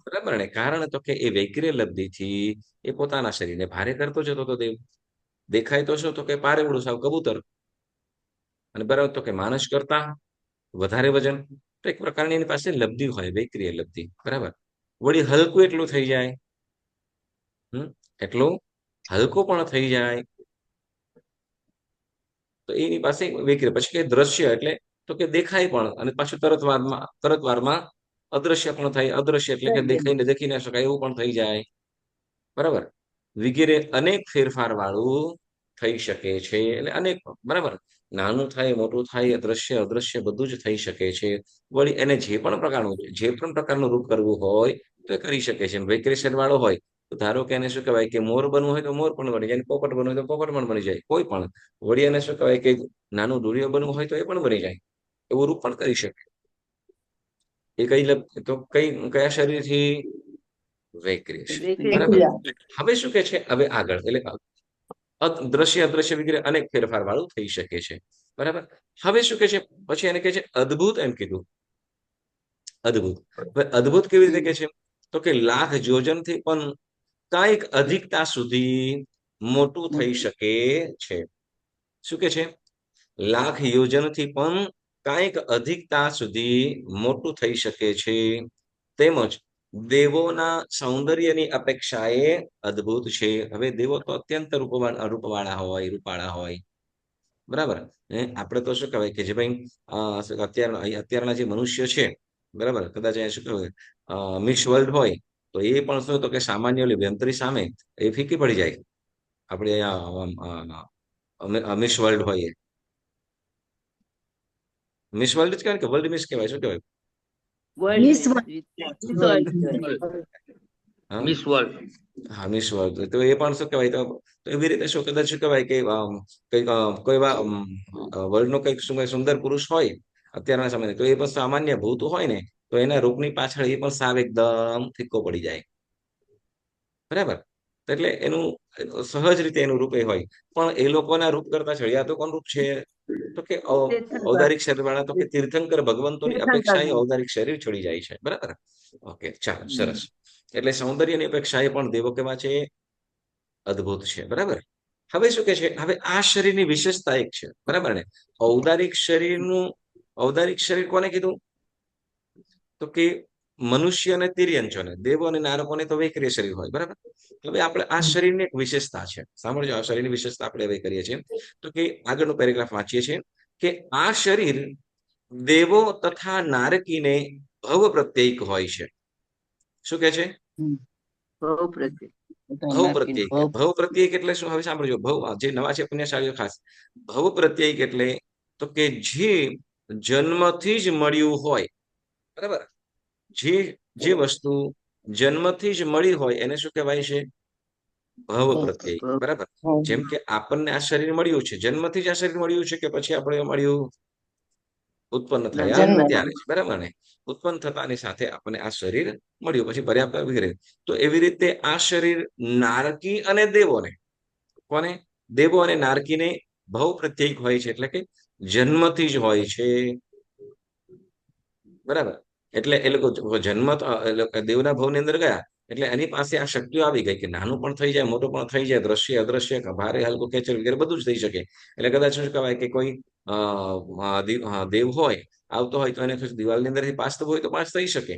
બરાબર ને? કારણ તો કે એ વૈક્રિય લબ્ધિથી એ પોતાના શરીરને ભારે કરતો જતો હતો. દેવ દેખાય તો શું? તો કે પારેવડું સાવ કબૂતર. અને બરાબર તો કે માણસ કરતા વધારે વજન. તો એક પ્રકારની એની પાસે લબ્ધિ હોય, વૈક્રિય લબ્ધિ, બરાબર. વળી હલકું એટલું થઈ જાય, એટલું હલકું પણ થઈ જાય, તો એની પાસે વૈક્રિય. પછી કે દ્રશ્ય એટલે તો કે દેખાય પણ, અને પાછું તરત વારમાં અદ્રશ્ય પણ થાય. અદ્રશ્ય એટલે કે દેખાઈને દેખી ના શકાય એવું પણ થઈ જાય, બરાબર. વગેરે અનેક ફેરફાર વાળું થઈ શકે છે. એટલે અનેક, બરાબર. નાનું થાય, મોટું થાય, દ્રશ્ય અદ્રશ્ય બધું જ થઈ શકે છે. વળી એને જે પણ પ્રકારનું રૂપ કરવું હોય તો એ કરી શકે છે. વૈક્રેશન વાળો હોય તો ધારો કે એને શું કહેવાય કે મોર બનવું હોય તો મોર પણ બની જાય, પોપટ બનવું હોય તો પોપટ પણ બની જાય, કોઈ પણ. વળી એને શું કહેવાય કે નાનું દોરીઓ બનવું હોય તો એ પણ બની જાય, એવું રૂપ પણ કરી શકે. એ કયા શરીરથી? વૈક્રિય શરીર, બરાબર. હવે શું કે છે, હવે આગળ એટલે દ્રશ્ય અદ્રશ્ય વગેરે અનેક ફેરફાર વાળું થઈ શકે છે, બરાબર. હવે શું કે છે, પછી એને કહે છે અદ્ભુત. એમ કીધું અદ્ભુત. હવે અદ્ભુત કેવી રીતે કે છે, તો કે લાખ યોજનથી પણ કાંઈક અધિકતા સુધી મોટું થઈ શકે છે. શું કે છે? લાખ યોજનથી પણ કાંઈક અધિકતા સુધી મોટું થઈ શકે છે. તેમજ દેવોના સૌંદર્યની અપેક્ષાએ અદ્ભુત છે. હવે દેવો તો અત્યંત રૂપવાળા હોય, બરાબર. આપણે તો શું કહેવાય કે જે ભાઈ અત્યારના જે મનુષ્ય છે, બરાબર, કદાચ શું કહેવાય મિસ વર્લ્ડ હોય તો એ પણ શું, તો કે સામાન્ય વ્યંતરી સામે એ ફીકી પડી જાય. આપણે અહીંયા મિસ વર્લ્ડ હોય, મિસ વર્લ્ડ જ કહેવાય કે વર્લ્ડ મિસ કહેવાય, શું કહેવાય? મિસ હા, મિસ વર્લ્ડ. હા, મિસ વર્લ્ડ. તો એ પણ શું કહેવાય, તો એવી રીતે શું કદાચ શું કહેવાય કે કઈક કોઈ વર્લ્ડ નો કઈક સુંદર પુરુષ હોય અત્યારના સમયે, તો એ પણ સામાન્ય ભૂત હોય ને, તો એના રૂપની પાછળ એ પણ સાવ એકદમ ફીકો પડી જાય, બરાબર. એટલે એનું સહજ રીતે એનું રૂપ એ હોય. પણ એ લોકોના રૂપ કરતા ચડિયા તો કોણ રૂપ છે, તો કે ઔદારિક શરીર વાળા, તો કે તીર્થંકર ભગવંતોની અપેક્ષાએ ઔદારિક શરીર છોડી જાય છે, બરાબર. ઓકે, ચાલો, સરસ. એટલે સૌંદર્યની અપેક્ષાએ પણ દેવો કેવા છે? અદ્ભુત છે, બરાબર. હવે શું કે છે, હવે આ શરીરની વિશેષતા એક છે, બરાબર ને. ઔદારિક શરીર કોને કીધું? તો કે મનુષ્ય અને તિર્યંચોને, દેવો અને નારકોને તો વૈક્રિય શરીર હોય, બરાબર. હવે આપણે આ શરીરની એક વિશેષતા છે, સાંભળજો. આ શરીરની વિશેષતા આપણે હવે કરીએ છીએ, તો કે આગળનું પેરેગ્રાફ વાંચીએ છીએ કે આ શરીર દેવો તથા નારકીને ભવ પ્રત્યેક હોય છે. શું કે છે? ભવ પ્રત્યે. ભવ પ્રત્યેક. ભવ પ્રત્યેક એટલે શું? હવે સાંભળજો. ભવ, જે નવા છે પુણ્યશાળીઓ ખાસ, ભવ પ્રત્યેક એટલે તો કે જે જન્મથી જ મળ્યું હોય, બરાબર. જે વસ્તુ જન્મથી જ મળી હોય એને શું કહેવાય છે? ભવ પ્રત્યેક, બરાબર. જેમ કે આપણને આ શરીર મળ્યું છે, જન્મથી જ આ શરીર મળ્યું છે કે પછી આપણે મળ્યું? ઉત્પન્ન થયા ત્યારે, બરાબર ને. ઉત્પન્ન થતાની સાથે આપણને આ શરીર મળ્યું, પછી પર્યાપ્ત વગેરે. તો એવી રીતે આ શરીર નારકી અને દેવોને, કોને? દેવો અને નારકીને ભવ પ્રત્યેક હોય છે, એટલે કે જન્મથી જ હોય છે, બરાબર. એટલે એ લોકો જન્મ દેવના ભવની અંદર ગયા એટલે એની પાસે આ શક્તિઓ આવી ગઈ કે નાનું પણ થઈ જાય, મોટું પણ થઈ જાય, દ્રશ્ય અદ્રશ્ય, ભારે હલકો ખેંચર વગેરે બધું જ થઈ શકે. એટલે કદાચ શું કહેવાય કે કોઈ દેવ હોય, આવતો હોય, તો એને દિવાલની અંદરથી પાસ થવું હોય તો પાસ થઈ શકે,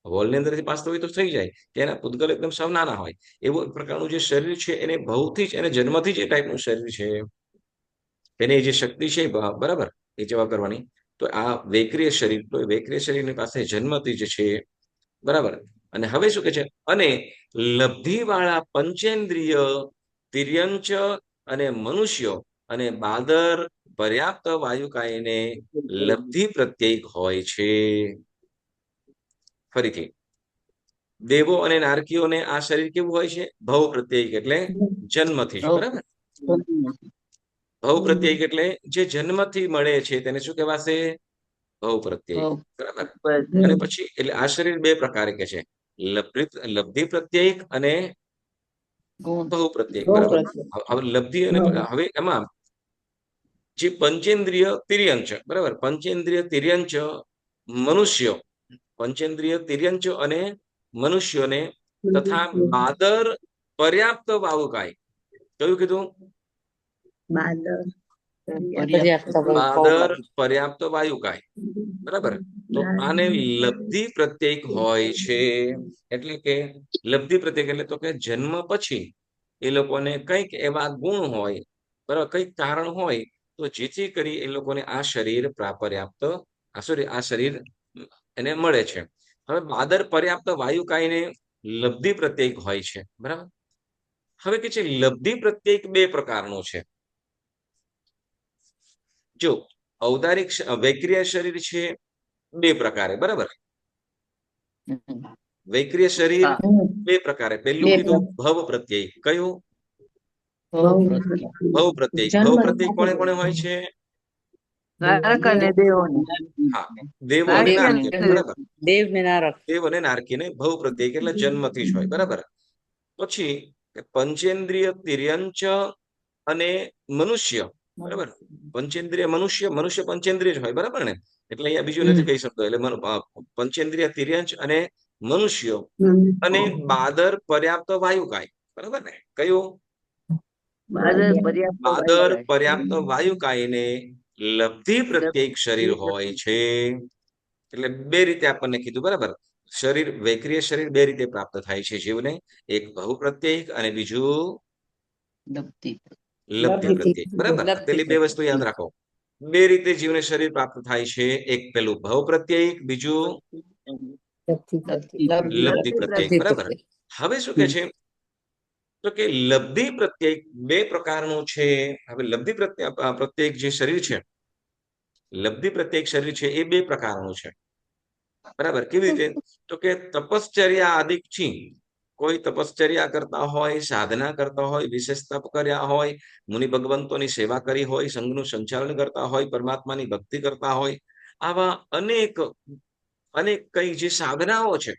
હોલની અંદરથી પાસ થવું હોય તો થઈ જાય, કે એના પૂતગલ એકદમ સાવ નાના હોય. એવું પ્રકારનું જે શરીર છે એને ભવથી જ, એને જન્મથી જ એ ટાઈપનું શરીર છે, એની જે શક્તિ છે, બરાબર, એ જવાબ કરવાની. તો આ વૈક્રિય શરીર, તો વૈક્રિય શરીરની પાસે જન્મથી જ છે, બરાબર. અને હવે શું કે છે? અને લબ્ધિવાળા પંચેન્દ્રિય તિર્યંચ અને મનુષ્યો અને બાદર પર્યાપ્ત વાયુકાયને લબ્ધિ પ્રત્યેક હોય છે. ફરીથી, દેવો અને નારકીઓને આ શરીર કેવું હોય છે? ભવ પ્રત્યેક એટલે જન્મથી જ, બરાબર. ભવ પ્રત્યેક એટલે જે જન્મથી મળે છે તેને શું કહેવાશે? ભવ પ્રત્યેક, બરાબર. અને પછી એટલે આ શરીર બે પ્રકારે કે છે, લબ્ધિ પ્રત્યેક અને ભવ પ્રત્યેક, બરાબર. હવે લબ્ધિ અને હવે એમાં જે પંચેન્દ્રિય તિર્યંચ, બરાબર, પંચેન્દ્રિય તિર્યંચ મનુષ્યો, પંચેન્દ્રિય તિર્યંચ અને મનુષ્યોને તથા બાદર પર્યાપ્ત વાવુકાય. કયું કીધું? બાદર. બાદર પર્યાપ્ત વાયુકાય, બરાબર. તો આને લબ્ધિ પ્રત્યયક હોય છે. એટલે કે લબ્ધિ પ્રત્યયક એટલે તો કે જન્મ પછી એ લોકોને કંઈક એવા ગુણ હોય, બરાબર, કંઈક કારણ હોય તો જેથી કરી એ લોકોને આ શરીર પર્યાપ્ત આ શરીર એને મળે છે. હવે બાદર પર્યાપ્ત વાયુકાયને લબ્ધિ પ્રત્યયક હોય છે, બરાબર. હવે કે છે લબ્ધિ પ્રત્યયક બે પ્રકારનો છે. જો ઔદારિક વૈક્રિય શરીર છે બે પ્રકારે, બરાબર. વૈક્રિય શરીર બે પ્રકારે. પહેલું કીધું ભવ પ્રત્યય. કયું? ભવ પ્રત્યય. ભવ પ્રત્યય કોને કોને હોય છે? નારક અને દેવોને. હા, દેવો અને નારકી અને નારકી, બરાબર. દેવ ને નારક. દેવ અને નારકીને ભવ પ્રત્યય એટલે જન્મથી જ હોય, બરાબર. પછી પંચેન્દ્રિય તિર્યંચ અને મનુષ્ય, બરાબર. પંચેન્દ્રિય મનુષ્ય પંચેન્દ્રિય જ હોય, બરાબર ને. એટલે અહીંયા બીજું નથી કહી શકતો. એટલે પંચેન્દ્રિય તિર્યંચ અને મનુષ્ય અને બાદર પર્યાપ્ત વાયુકાય, બરાબર ને. કયું? બાદર પર્યાપ્ત વાયુકાયને લબ્ધિ પ્રત્યેક શરીર હોય છે. એટલે બે રીતે આપણને કીધું, બરાબર. શરીર વૈક્રિય શરીર બે રીતે પ્રાપ્ત થાય છે જીવને. એક ભવ પ્રત્યેક અને બીજું લબ્ધિ પ્રત્યેક, બરાબર. પેલી બે વસ્તુ યાદ રાખો. બે રીતે જીવને શરીર પ્રાપ્ત થાય છે. એક પેલું ભવ પ્રત્યેક, બીજું લબ્ધિ પ્રત્યેક, બરાબર. હવે શું કે છે તો કે લબ્ધિ પ્રત્યેક બે પ્રકારનું છે. હવે લબ્ધિ પ્રત્યેક જે શરીર છે, લબ્ધિ પ્રત્યેક શરીર છે એ બે પ્રકારનું છે, બરાબર. કેવી રીતે? તો કે તપશ્ચર્યા આદિક થી કોઈ તપશ્ચર્યા કરતા હોય, સાધના કરતા હોય, વિશેષ તપ કર્યા હોય, મુનિ ભગવંતોની સેવા કરી હોય, સંઘનું સંચાલન કરતા હોય, પરમાત્માની ભક્તિ કરતા હોય, આવા અનેક કઈ જે સાધનાઓ છે,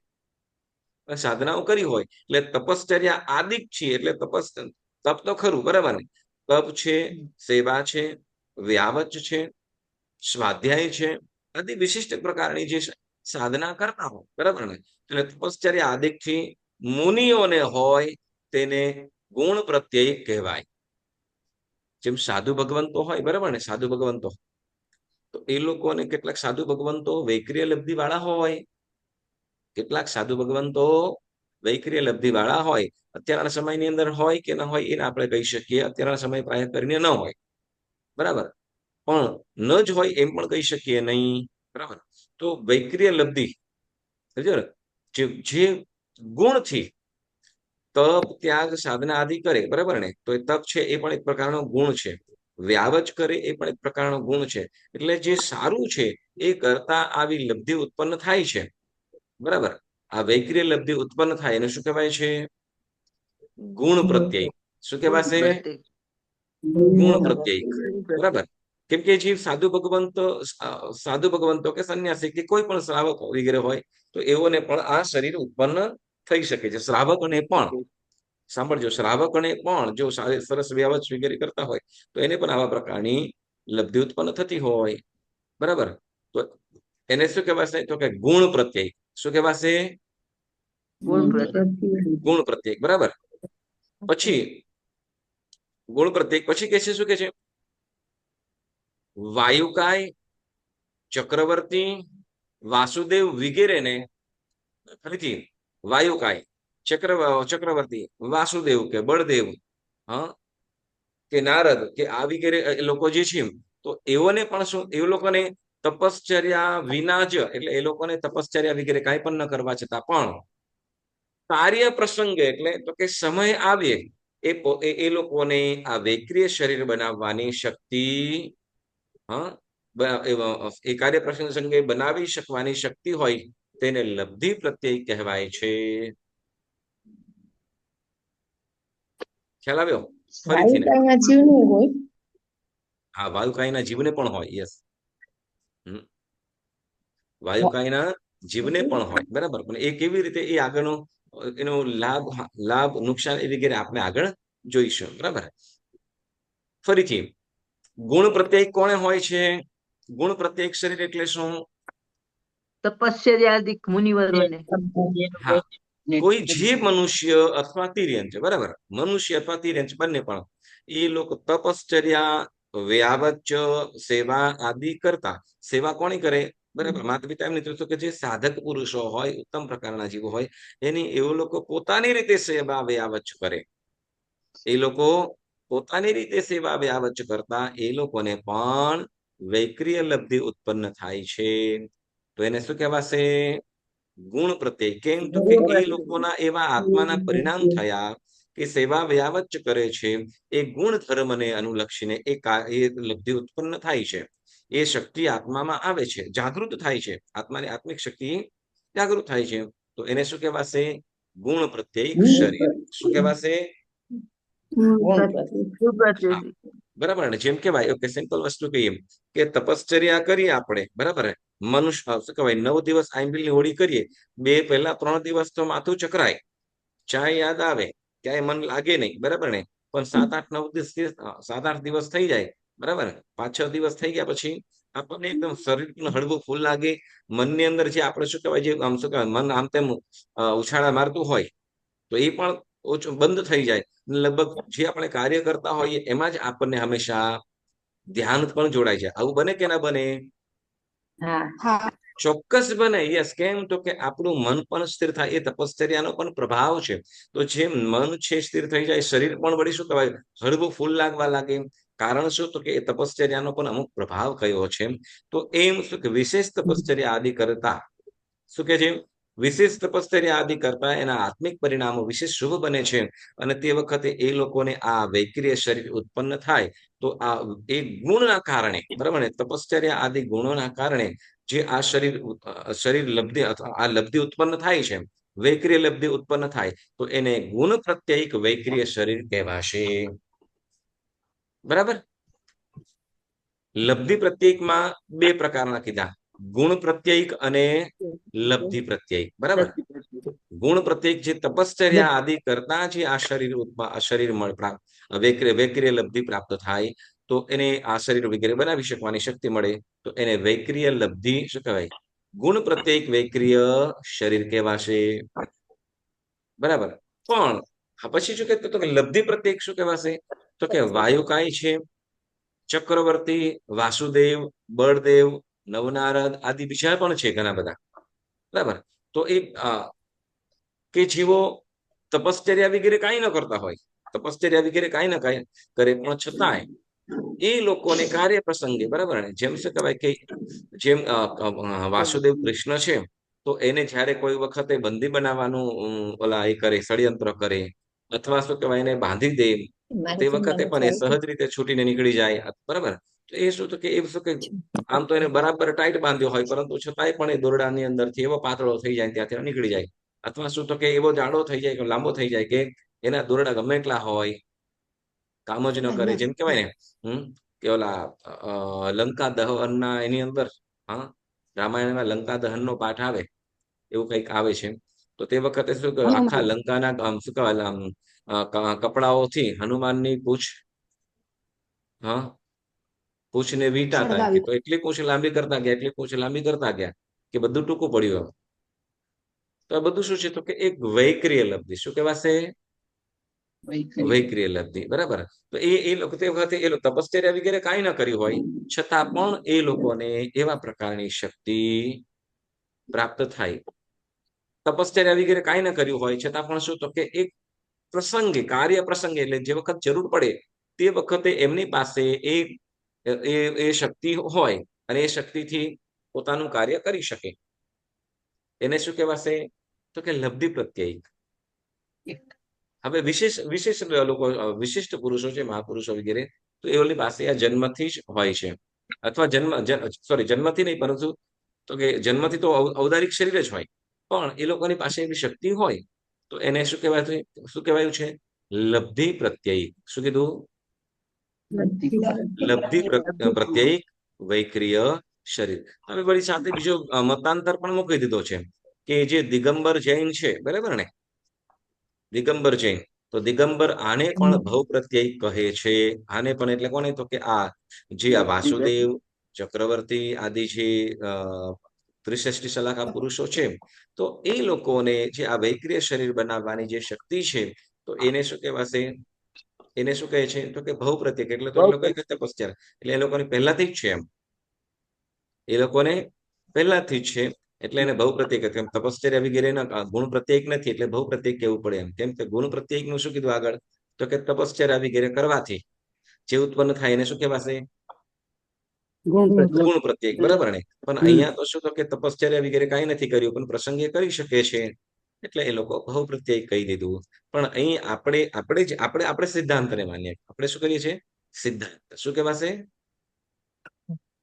સાધનાઓ કરી હોય એટલે તપશ્ચર્યા આદિક છે. એટલે તપ તો ખરું, બરાબર ને. તપ છે, સેવા છે, વ્યાવચ છે, સ્વાધ્યાય છે, આદિ વિશિષ્ટ પ્રકારની જે સાધના કરતા હોય, બરાબર ને. એટલે તપશ્ચર્યા આદિક થી મુનિઓને હોય તેને ગુણ પ્રત્યય કહેવાય. જેમ સાધુ ભગવંતો હોય, બરાબર ને. સાધુ ભગવંતો તો એ લોકોને કેટલાક સાધુ ભગવંતો વૈક્રિય લબ્ધિ વાળા હોય, કેટલાક સાધુ ભગવંતો વૈક્રિય લબ્ધિ વાળા હોય. અત્યારના સમયની અંદર હોય કે ન હોય એને આપણે કહી શકીએ. અત્યારના સમય પાસે કરીને ન હોય, બરાબર. પણ ન જ હોય એમ પણ કહી શકીએ નહીં, બરાબર. તો વૈક્રિય લબ્ધિ જે ગુણથી તપ ત્યાગ સાધના આદિ કરે, બરાબર ને. તો એ તપ છે એ પણ એક પ્રકારનો ગુણ છે. વ્યાવચ કરે એ પણ એક પ્રકારનો ગુણ છે. એટલે જે સારું છે એ કરતા આવી લબ્ધિ ઉત્પન્ન થાય છે, બરાબર. આ વૈક્રિય લબ્ધિ ઉત્પન્ન થાય એને શું કહેવાય છે? ગુણ પ્રત્યય. શું કહેવાશે? ગુણ પ્રત્યય, બરાબર. કેમ કે જે સાધુ ભગવંતો કે સંન્યાસી કે કોઈ પણ શ્રાવક વગેરે હોય તો એઓને પણ આ શરીર ઉત્પન્ન થઈ શકે છે. શ્રાવકોને પણ સાંભળજો, શ્રાવકોને પણ જો સરસ વ્યાવચ વગેરે કરતા હોય તો એને પણ આવા પ્રકારની લબ્ધિ ઉત્પન્ન થતી હોય, બરાબર. તો એને શું કહેવાશે? તો કે ગુણ પ્રત્યય. શું કહેવાશે? ગુણ પ્રત્યય, બરાબર. પછી ગુણ પ્રત્યય પછી કે છે શું કે છે? વાયુકાય, ચક્રવર્તી, વાસુદેવ વગેરેને ફરીથી વાયુકાય, ચક્રવર્તી, વાસુદેવ કે બળદેવ, કે નારદ કે આ વગેરે લોકો જે છે તો એઓને પણ શું, એ લોકોને તપશ્ચર્યા વિના જ, એટલે એ લોકોને તપશ્ચર્યા વગેરે કાંઈ પણ ન કરવા છતાં પણ કાર્ય પ્રસંગે એટલે તો કે સમય આવે એ લોકોને આ વૈક્રિય શરીર બનાવવાની શક્તિ, એ કાર્ય પ્રસંગે બનાવી શકવાની શક્તિ હોય તેને લબ્ધિ પ્રત્યય કહેવાય છે. ખ્યાલ આવ્યો? ફરીથી હા, વાયુકાયના જીવને પણ હોય. યસ, વાયુકાયના જીવને પણ હોય, બરાબર. પણ એ કેવી રીતે એ આગળનો એનો લાભ નુકસાન એ વગેરે આપણે આગળ જોઈશું, બરાબર. ફરીથી ગુણ પ્રત્યય કોને હોય છે? ગુણ પ્રત્યય શરીર એટલે શું? તપશ્ચર્યાદિક મુનિવરોને. હા, કોઈ જે મનુષ્ય અથવા તિર્યંચ, બરાબર. મનુષ્ય અથવા તિર્યંચ બંને પણ એ લોકો તપશ્ચર્યા વ્યાવચ્ચ સેવા આદિ કરતા, સેવા કોની કરે? બરાબર, માતા પિતા એમ નથી કે જે સાધક પુરુષો હોય, ઉત્તમ પ્રકારના જીવો હોય, એની એવો લોકો પોતાની રીતે સેવા વ્યાવચ્ચ કરે. એ લોકો પોતાની રીતે સેવા વ્યાવચ્ચ કરતા એ લોકોને પણ વૈક્રિય લબ્ધિ ઉત્પન્ન થાય છે. તો એને શું કહેવાશે? ગુણ પ્રત્યય. કેમ? તો કે એ લોકોના એવા આત્માના પરિણામ થયા કે સેવા વ્યાવચ્ચ કરે છે, એ ગુણ ધર્મને અનુલક્ષીને એ લબ્ધિ ઉત્પન્ન થાય છે. એ શક્તિ આત્મામાં આવે છે, જાગૃત થાય છે, આત્માની આત્મિક શક્તિ જાગૃત થાય છે. તો એને શું કહેવાશે? ગુણ પ્રત્યય શરીર. શું કહેવાશે? હા, બરાબર ને? જેમ કહેવાય, ઓકે, સિમ્પલ વસ્તુ કહીએ કે તપશ્ચર્યા કરીએ આપણે, બરાબર, મનુષ્ય શું કહેવાય, 9 દિવસ આંબીલની હોળી કરીએ, પહેલા 3 દિવસ તો માથું ચકરાય, ચા યાદ આવે, ક્યાંય મન લાગે નહીં, બરાબર ને? પણ 7-8 દિવસ થઈ જાય, બરાબર, 5-6 દિવસ થઈ ગયા પછી આપણને એકદમ શરીર પણ હળવું ફૂલ લાગે. મનની અંદર જે આપણે શું કહેવાય, જે આમ શું કહેવાય, મન આમ તેમ ઉછાળા મારતું હોય, તો એ પણ ઓછું બંધ થઈ જાય. લગભગ જે આપણે કાર્ય કરતા હોઈએ એમાં જ આપણને હંમેશા ધ્યાન પણ જોડાય છે. આવું બને કે ના બને? હા. ચોક્કસ બને. યસ. કેમ? તો કે આપણું મન પણ સ્થિર થાય. એ તપશ્ચર્યાનો પણ પ્રભાવ છે. તો જેમ મન છે સ્થિર થઈ જાય, શરીર પણ વળી શું કહેવાય, હળવું ફૂલ લાગવા લાગે. કારણ શું? તો કે એ તપશ્ચર્યાનો પણ અમુક પ્રભાવ કયો છે. તો એમ શું કે વિશેષ તપશ્ચર્યા આદિ કરતા શું કે છે, વિશેષ તપશ્ચર્યા આદિ કરતા એના આત્મિક પરિણામો વિશેષ શુભ બને છે. અને તે વખતે એ લોકોને આ વૈક્રિય શરીર ઉત્પન્ન થાય. તો આ એ ગુણના કારણે, બરાબર ને, તપશ્ચર્યા આદિ ગુણોના કારણે જે આ શરીર લબ્ધિ અથવા આ લબ્ધિ ઉત્પન્ન થાય છે, વૈક્રિય લબ્ધિ ઉત્પન્ન થાય, તો એને ગુણ પ્રત્યયિક વૈક્રિય શરીર કહેવાશે. બરાબર? લબ્ધિ પ્રત્યયિકમાં 2 પ્રકારના કીધા, ગુણ પ્રત્યયિક અને લબ્ધિ પ્રત્યયિક. બરાબર? ગુણ પ્રત્યયિક જે તપશ્ચર્યા આદિ કરતા જે આ શરીર વૈક્રિય લબ્ધિ પ્રાપ્ત થાય, તો એને આ શરીર વગેરે બનાવી શકવાની શક્તિ મળે, તો એને વૈક્રિય લબ્ધિ શું કહેવાય, ગુણ પ્રત્યયિક વૈક્રિય શરીર કહેવાશે. બરાબર? પણ પછી શું કહેતો, તો કે લબ્ધિ પ્રત્યયિક શું કહેવાશે? તો કે વાયુકાય છે, ચક્રવર્તી, વાસુદેવ, બળદેવ, નવનારદ આદિ બીજા પણ છે ઘણા બધા. બરાબર? તો એ કે જેવો તપશ્ચર્યા વગેરે કાંઈ ન કરતા હોય, તપશ્ચર્યા વગેરે કાંઈ ન કાંઈ કરે, પણ છતાંય એ લોકોને કાર્ય પ્રસંગે, બરાબર ને, જેમ શું કહેવાય કે જેમ વાસુદેવ કૃષ્ણ છે, તો એને જ્યારે કોઈ વખતે બંદી બનાવવાનું ઓલા એ કરે, ષડયંત્ર કરે, અથવા શું કહેવાય, એને બાંધી દે, તે વખતે પણ એ સહજ રીતે છૂટીને નીકળી જાય. બરાબર? તો એ શું તો કે એ શું કે આમ તો એને બરાબર ટાઈટ બાંધ્યો હોય, પરંતુ છતાંય પણ એ દોરડાની અંદરથી એવો પાતળો થઈ જાય, ત્યાંથી નીકળી જાય. અથવા શું તો કે એવો જાડો થઈ જાય કે લાંબો થઈ જાય કે એના દોરડા ગમે એટલા હોય, કામ જ ન કરે. જેમ કહેવાય ને, કે ઓલા લંકા દહનના એની અંદર, હા, રામાયણમાં લંકા દહનનો પાઠ આવે, એવું કંઈક આવે છે. તો તે વખતે શું કે આખા લંકાના શું કહેવાય, કપડાઓથી હનુમાનની પૂછ, હા, પૂછને વીંટાતા, કે તો એટલી પૂછ લાંબી કરતા ગયા, એટલી પૂછ લાંબી કરતા ગયા કે બધું ટૂંકું પડ્યું. તો આ બધું શું છે? તો કે એક વૈક્રિય લબ્ધિ. શું કહેવાશે? વૈક્રિય લબ્ધિ. બરાબર? તો એ લોકો તે વખતે એ લોકો તપશ્ચર્યા વગેરે કાંઈ ન કર્યું હોય, છતાં પણ એ લોકોને એવા પ્રકારની શક્તિ પ્રાપ્ત થાય. તપશ્ચર્યા વગેરે કાંઈ ન કર્યું હોય, છતાં પણ શું તો કે એક પ્રસંગે, કાર્ય પ્રસંગે, એટલે જે વખત જરૂર પડે તે વખતે એમની પાસે એ શક્તિ હોય અને એ શક્તિથી પોતાનું કાર્ય કરી શકે. એને શું કહેવાશે? તો કે લબ્ધિ પ્રત્યયિક. હવે વિશેષ લોકો, વિશિષ્ટ પુરુષો છે, મહાપુરુષો વગેરે, તો એઓની પાસે આ જન્મથી જ હોય છે. અથવા જન્મથી નહીં, પરંતુ તો કે જન્મથી તો ઔદારિક શરીર જ હોય, પણ એ લોકોની પાસે એવી શક્તિ હોય, તો એને શું કહેવાયું છે? લબ્ધિ પ્રત્યયિક. શું કીધું? લબ્ધિ પ્રત્યયિક વૈક્રિય શરીર. હવે વળી સાથે બીજો મતાંતર પણ મૂકી દીધો છે કે જે દિગંબર જૈન છે, બરાબર ને, દિગંબર જૈન, તો દિગંબર આને પણ ભવ પ્રત્યયિક કહે છે. આને પણ એટલે કોને? તો કે આ જે આ વાસુદેવ, ચક્રવર્તી આદિ જે ત્રિષષ્ટિ શલાકા પુરુષો છે, તો એ લોકોને જે આ વૈક્રિય શરીર બનાવવાની જે શક્તિ છે, તો એને શું કહેવાશે? એને શું કહે છે તો કે ભવ પ્રત્યેક, એટલે તો એ લોકો તપશ્ચર્યા એટલે એ લોકોને પહેલાથી જ છે એમ, એ લોકોને પહેલાથી જ છે એટલે એને ભવ પ્રત્યેક કેમ તપશ્ચર્યા વગેરેના ગુણ પ્રત્યેક નથી એટલે ભવ પ્રત્યેક કહેવું પડે એમ. કેમ કે ગુણ પ્રત્યેક નું શું કીધું આગળ તો કે તપશ્ચર્યા વગેરે કરવાથી જે ઉત્પન્ન થાય એને શું કહેવાશે ગુણ પ્રત્યેક, બરાબર ને. પણ અહીંયા તો શું તો કે તપશ્ચર્યા વગેરે કાંઈ નથી કર્યું પણ પ્રસંગે કરી શકે છે એટલે એ લોકો ભવ પ્રત્યેક કહી દીધું. પણ અહીં આપણે સિદ્ધાંતને માનીએ, આપણે શું કરીએ છીએ સિદ્ધાંત, શું કહેવાશે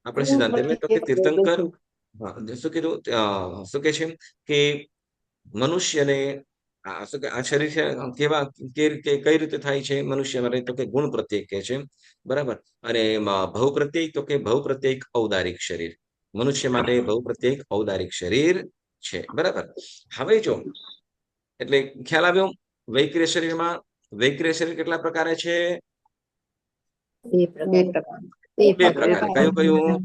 આપણે સિદ્ધાંત એટલે તો કે તીર્થંકર શું કીધું શું કે છે કે મનુષ્યને શું કે આ શરીર છે કેવા કઈ રીતે થાય છે મનુષ્ય માટે તો કે ગુણ પ્રત્યેક કહે છે, બરાબર. અને ભવ પ્રત્યેક તો કે ભવ પ્રત્યેક ઔદારિક શરીર, મનુષ્ય માટે ભવ પ્રત્યેક ઔદારિક શરીર છે, બરાબર. હવે જો એટલે ખ્યાલ આવ્યો વૈક્રિય શરીરમાં વૈક્રિય શરીર કેટલા પ્રકારે છે બે પ્રકારે, કયું કયું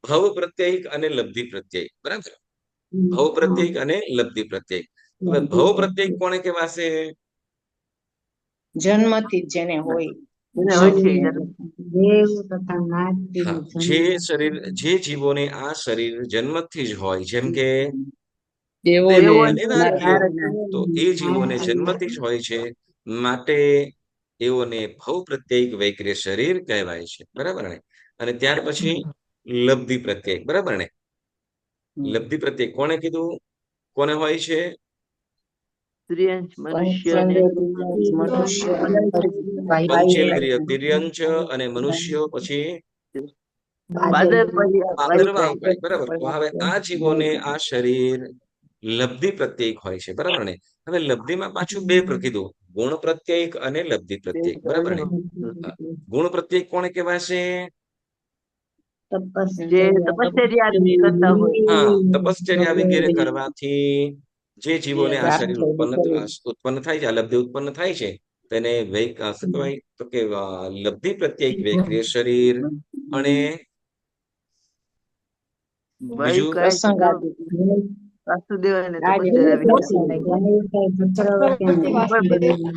ભવ પ્રત્યેક અને લબ્ધિ પ્રત્યેક, બરાબર. ભવ પ્રત્યેક અને લબ્ધિ પ્રત્યેક. હવે ભવ પ્રત્યેક કોને કહેવાશે જન્મથી જ જેને હોય જે શરીર જે જીવોને આ શરીર જન્મથી જ હોય જેમ કે દેવો દેવો ને અને નારદીઓ, તો એ જીવોને જન્મથી જ હોય છે માટે એઓને ભવ પ્રત્યેક વૈક્રિય શરીર કહેવાય છે, બરાબર ને. અને ત્યાર પછી લબ્ધિ પ્રત્યેક, બરાબર ને. લબ્ધિ પ્રત્યેક કોને કીધું કોને હોય છે પંચેન્દ્રિય તિર્યંચ અને મનુષ્યો પછી ભાદરવા અવકાશ, બરાબર. તો હવે આ જીવોને આ શરીર લબ્ધિ પ્રત્યેક હોય છે, બરાબર ને. હવે લબ્ધિમાં પાછું બે કીધું ગુણ પ્રત્યેક અને લબ્ધિ પ્રત્યેક, બરાબર ને. ગુણ પ્રત્યેક કોને કહેવાશે તપશ્ચર્યા વગેરે કરવાથી જે જીવોને આ શરીર ઉત્પન્ન થાય છે, આ લબ્ધિ ઉત્પન્ન થાય છે તેને શું કહેવાય તો કે લબ્ધિ પ્રત્યેક વૈક્રિય શરીર. અને બીજું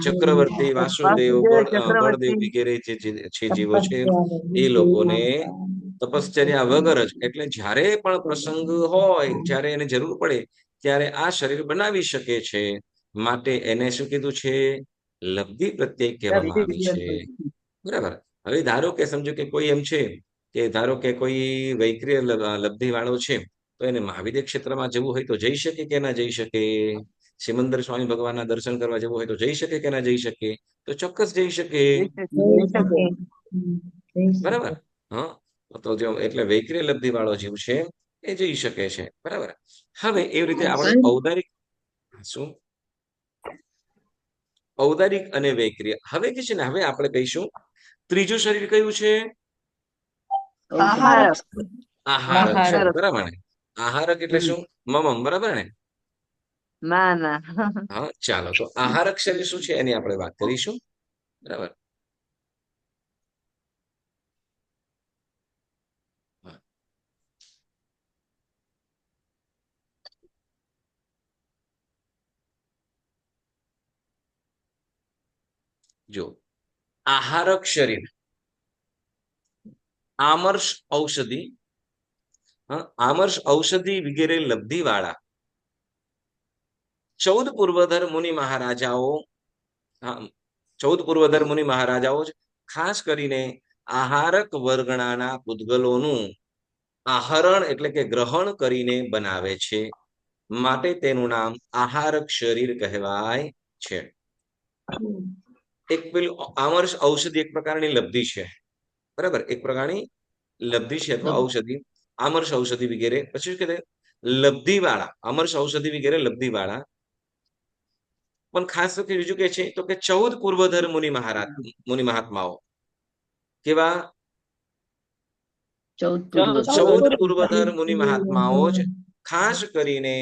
ચક્રવર્તી વાસુદેવ બળદેવ વગેરે જે છે જીવો છે એ લોકોને તપશ્ચર્યા વગર જ એટલે જ્યારે પણ પ્રસંગ હોય જ્યારે એને જરૂર પડે ત્યારે આ શરીર બનાવી શકે છે માટે એને શું કીધું છે લબ્ધિ પ્રત્યેક કહેવામાં આવી છે, બરાબર. હવે ધારો કે સમજો કે કોઈ એમ છે કે ધારો કે કોઈ વૈક્રિય લબ્ધિ વાળો છે તો એને મહાવિદ્ય ક્ષેત્રમાં જવું હોય તો જઈ શકે કે ના જઈ શકે, સિમંદર સ્વામી ભગવાનના દર્શન કરવા જવું હોય તો જઈ શકે કે ના જઈ શકે, તો ચોક્કસ જઈ શકે, બરાબર. હા, તો જો એટલે વૈક્રિય લબ્ધિ વાળો જીવ છે એ જઈ શકે છે, બરાબર. હવે એવી રીતે આપણે ઔદારિક શું ઔદારિક અને વૈક્રિય. હવે કે છે ને હવે આપણે કહીશું ત્રીજું શરીર કયું છે આહારક શરીર, બરાબર ને. આહારક એટલે શું મમમ, બરાબર ને. ના હા, ચાલો તો આહારક શરીર શું છે એની આપણે વાત કરીશું, બરાબર. જો આહારક શરીર આમર્ષ ઔષધિ આમર્ષ ઔષધિ વગેરે લબ્ધિ વાળા 14 પૂર્વધર મુનિ મહારાજાઓ 14 પૂર્વધર મુનિ મહારાજાઓ ખાસ કરીને આહારક વર્ગણાના પૂતગલોનું આહરણ એટલે કે ગ્રહણ કરીને બનાવે છે માટે તેનું નામ આહારક શરીર કહેવાય છે. એક પેલું આમર્ષ ઔષધિ એક પ્રકારની લબ્ધિ છે, બરાબર. એક પ્રકારની લબ્ધિ છે અથવા ઔષધિ આમર્ષ ઔષધિ વગેરે. પછી કે લબ્ધિ વાળા આમર્ષ ઔષધિ વગેરે લબ્ધિ વાળા પણ ખાસ તો બીજું કે છે તો કે 14 પૂર્વધર મુનિ મહાત્માઓ કેવા 14 પૂર્વધર મુનિ મહાત્માઓ જ ખાસ કરીને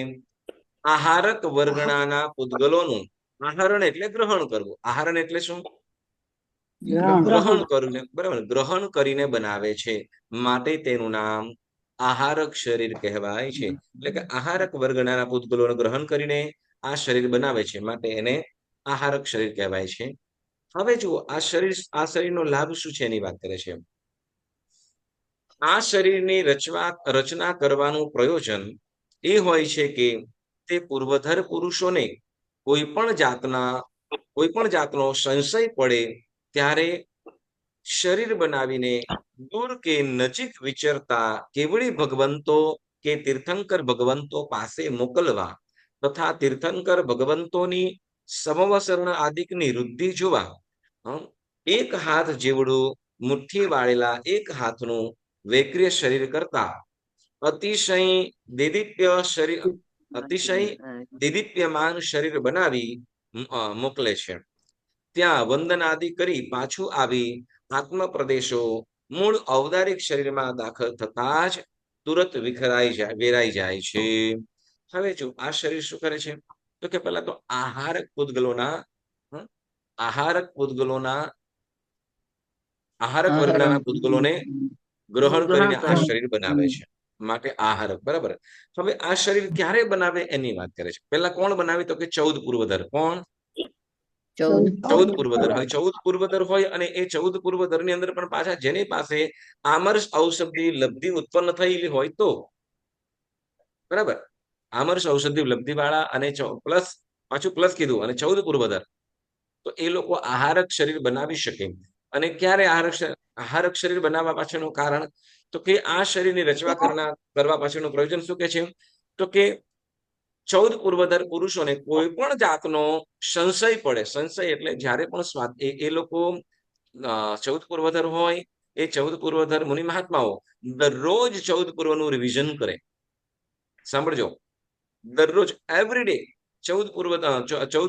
આહારક વર્ગણાના પૂતગલોનું આહરણ એટલે ગ્રહણ કરવું, આહરણ એટલે શું ગ્રહણ કરવું, બરાબર. ગ્રહણ કરીને બનાવે છે માટે તેનું નામ આહારક શરીર કહેવાય છે. એટલે કે આહારક વર્ગના પૂતગલોનું ગ્રહણ કરીને આ શરીર બનાવે છે, માટે એને આહારક શરીર કહેવાય છે. હવે જુઓ, આ શરીરનો લાભ શું છે એની વાત કરે છે. આ શરીરની રચના કરવાનું પ્રયોજન એ હોય છે કે તે પૂર્વધર પુરુષોને કોઈ પણ જાતનો સંશય પડે ત્યારે શરીર બનાવીને દૂર કે નજીક વિચરતા કેવળી ભગવંતો કે તીર્થંકર ભગવંતો પાસે મોકલવા તથા તીર્થંકર ભગવંતોની સમવસરણ આદિકની વૃદ્ધિ જોવા એક હાથ જેવડું મુઠ્ઠી વાળેલા એક હાથનું વૈક્રિય શરીર કરતા અતિશય દેદીપ્યમાન શરીર બનાવી મોકલે છે. ત્યાં વંદન આદિ કરી પાછું આવી આત્મ પ્રદેશો મૂળ ઔદારિક શરીરમાં દાખલ થતા જ તુરત વેરાઈ જાય છે. હવે જો આ શરીર શું કરે છે, તો કે પહેલા તો આહારક વર્ગના પૂતગલોને ગ્રહણ કરીને આ શરીર બનાવે છે, માટે આહારક. બરાબર. હવે આ શરીર ક્યારે બનાવે એની વાત કરે છે. પેલા કોણ બનાવે, તો કે 14 પૂર્વધર. કોણ? 14 પૂર્વધર હોય. 14 પૂર્વધર હોય અને એ 14 પૂર્વધર ની અંદર પણ પાછા જેની પાસે આમર્ષ ઔષધિ લબ્ધિ ઉત્પન્ન થયેલી હોય તો, બરાબર, આમર્ષ ઔષધિ લબ્ધિ વાળા અને પ્લસ કીધું અને 14 પૂર્વધર, તો એ લોકો આહારક શરીર બનાવી શકે. અને ક્યારે આહારક શરીર બનાવવા પાછળનું કારણ, તો કે આ શરીરની રચના કરવા પાછળનું પ્રયોજન શું કે છે, તો કે 14 પૂર્વધર પુરુષોને કોઈ પણ જાતનો સંશય પડે. સંશય એટલે જ્યારે પણ એ લોકો 14 પૂર્વધર હોય, એ 14 પૂર્વધર મુનિ મહાત્માઓ દરરોજ 14 પૂર્વનું રિવિઝન કરે. સાંભળજો, દરરોજ એવરીડે 14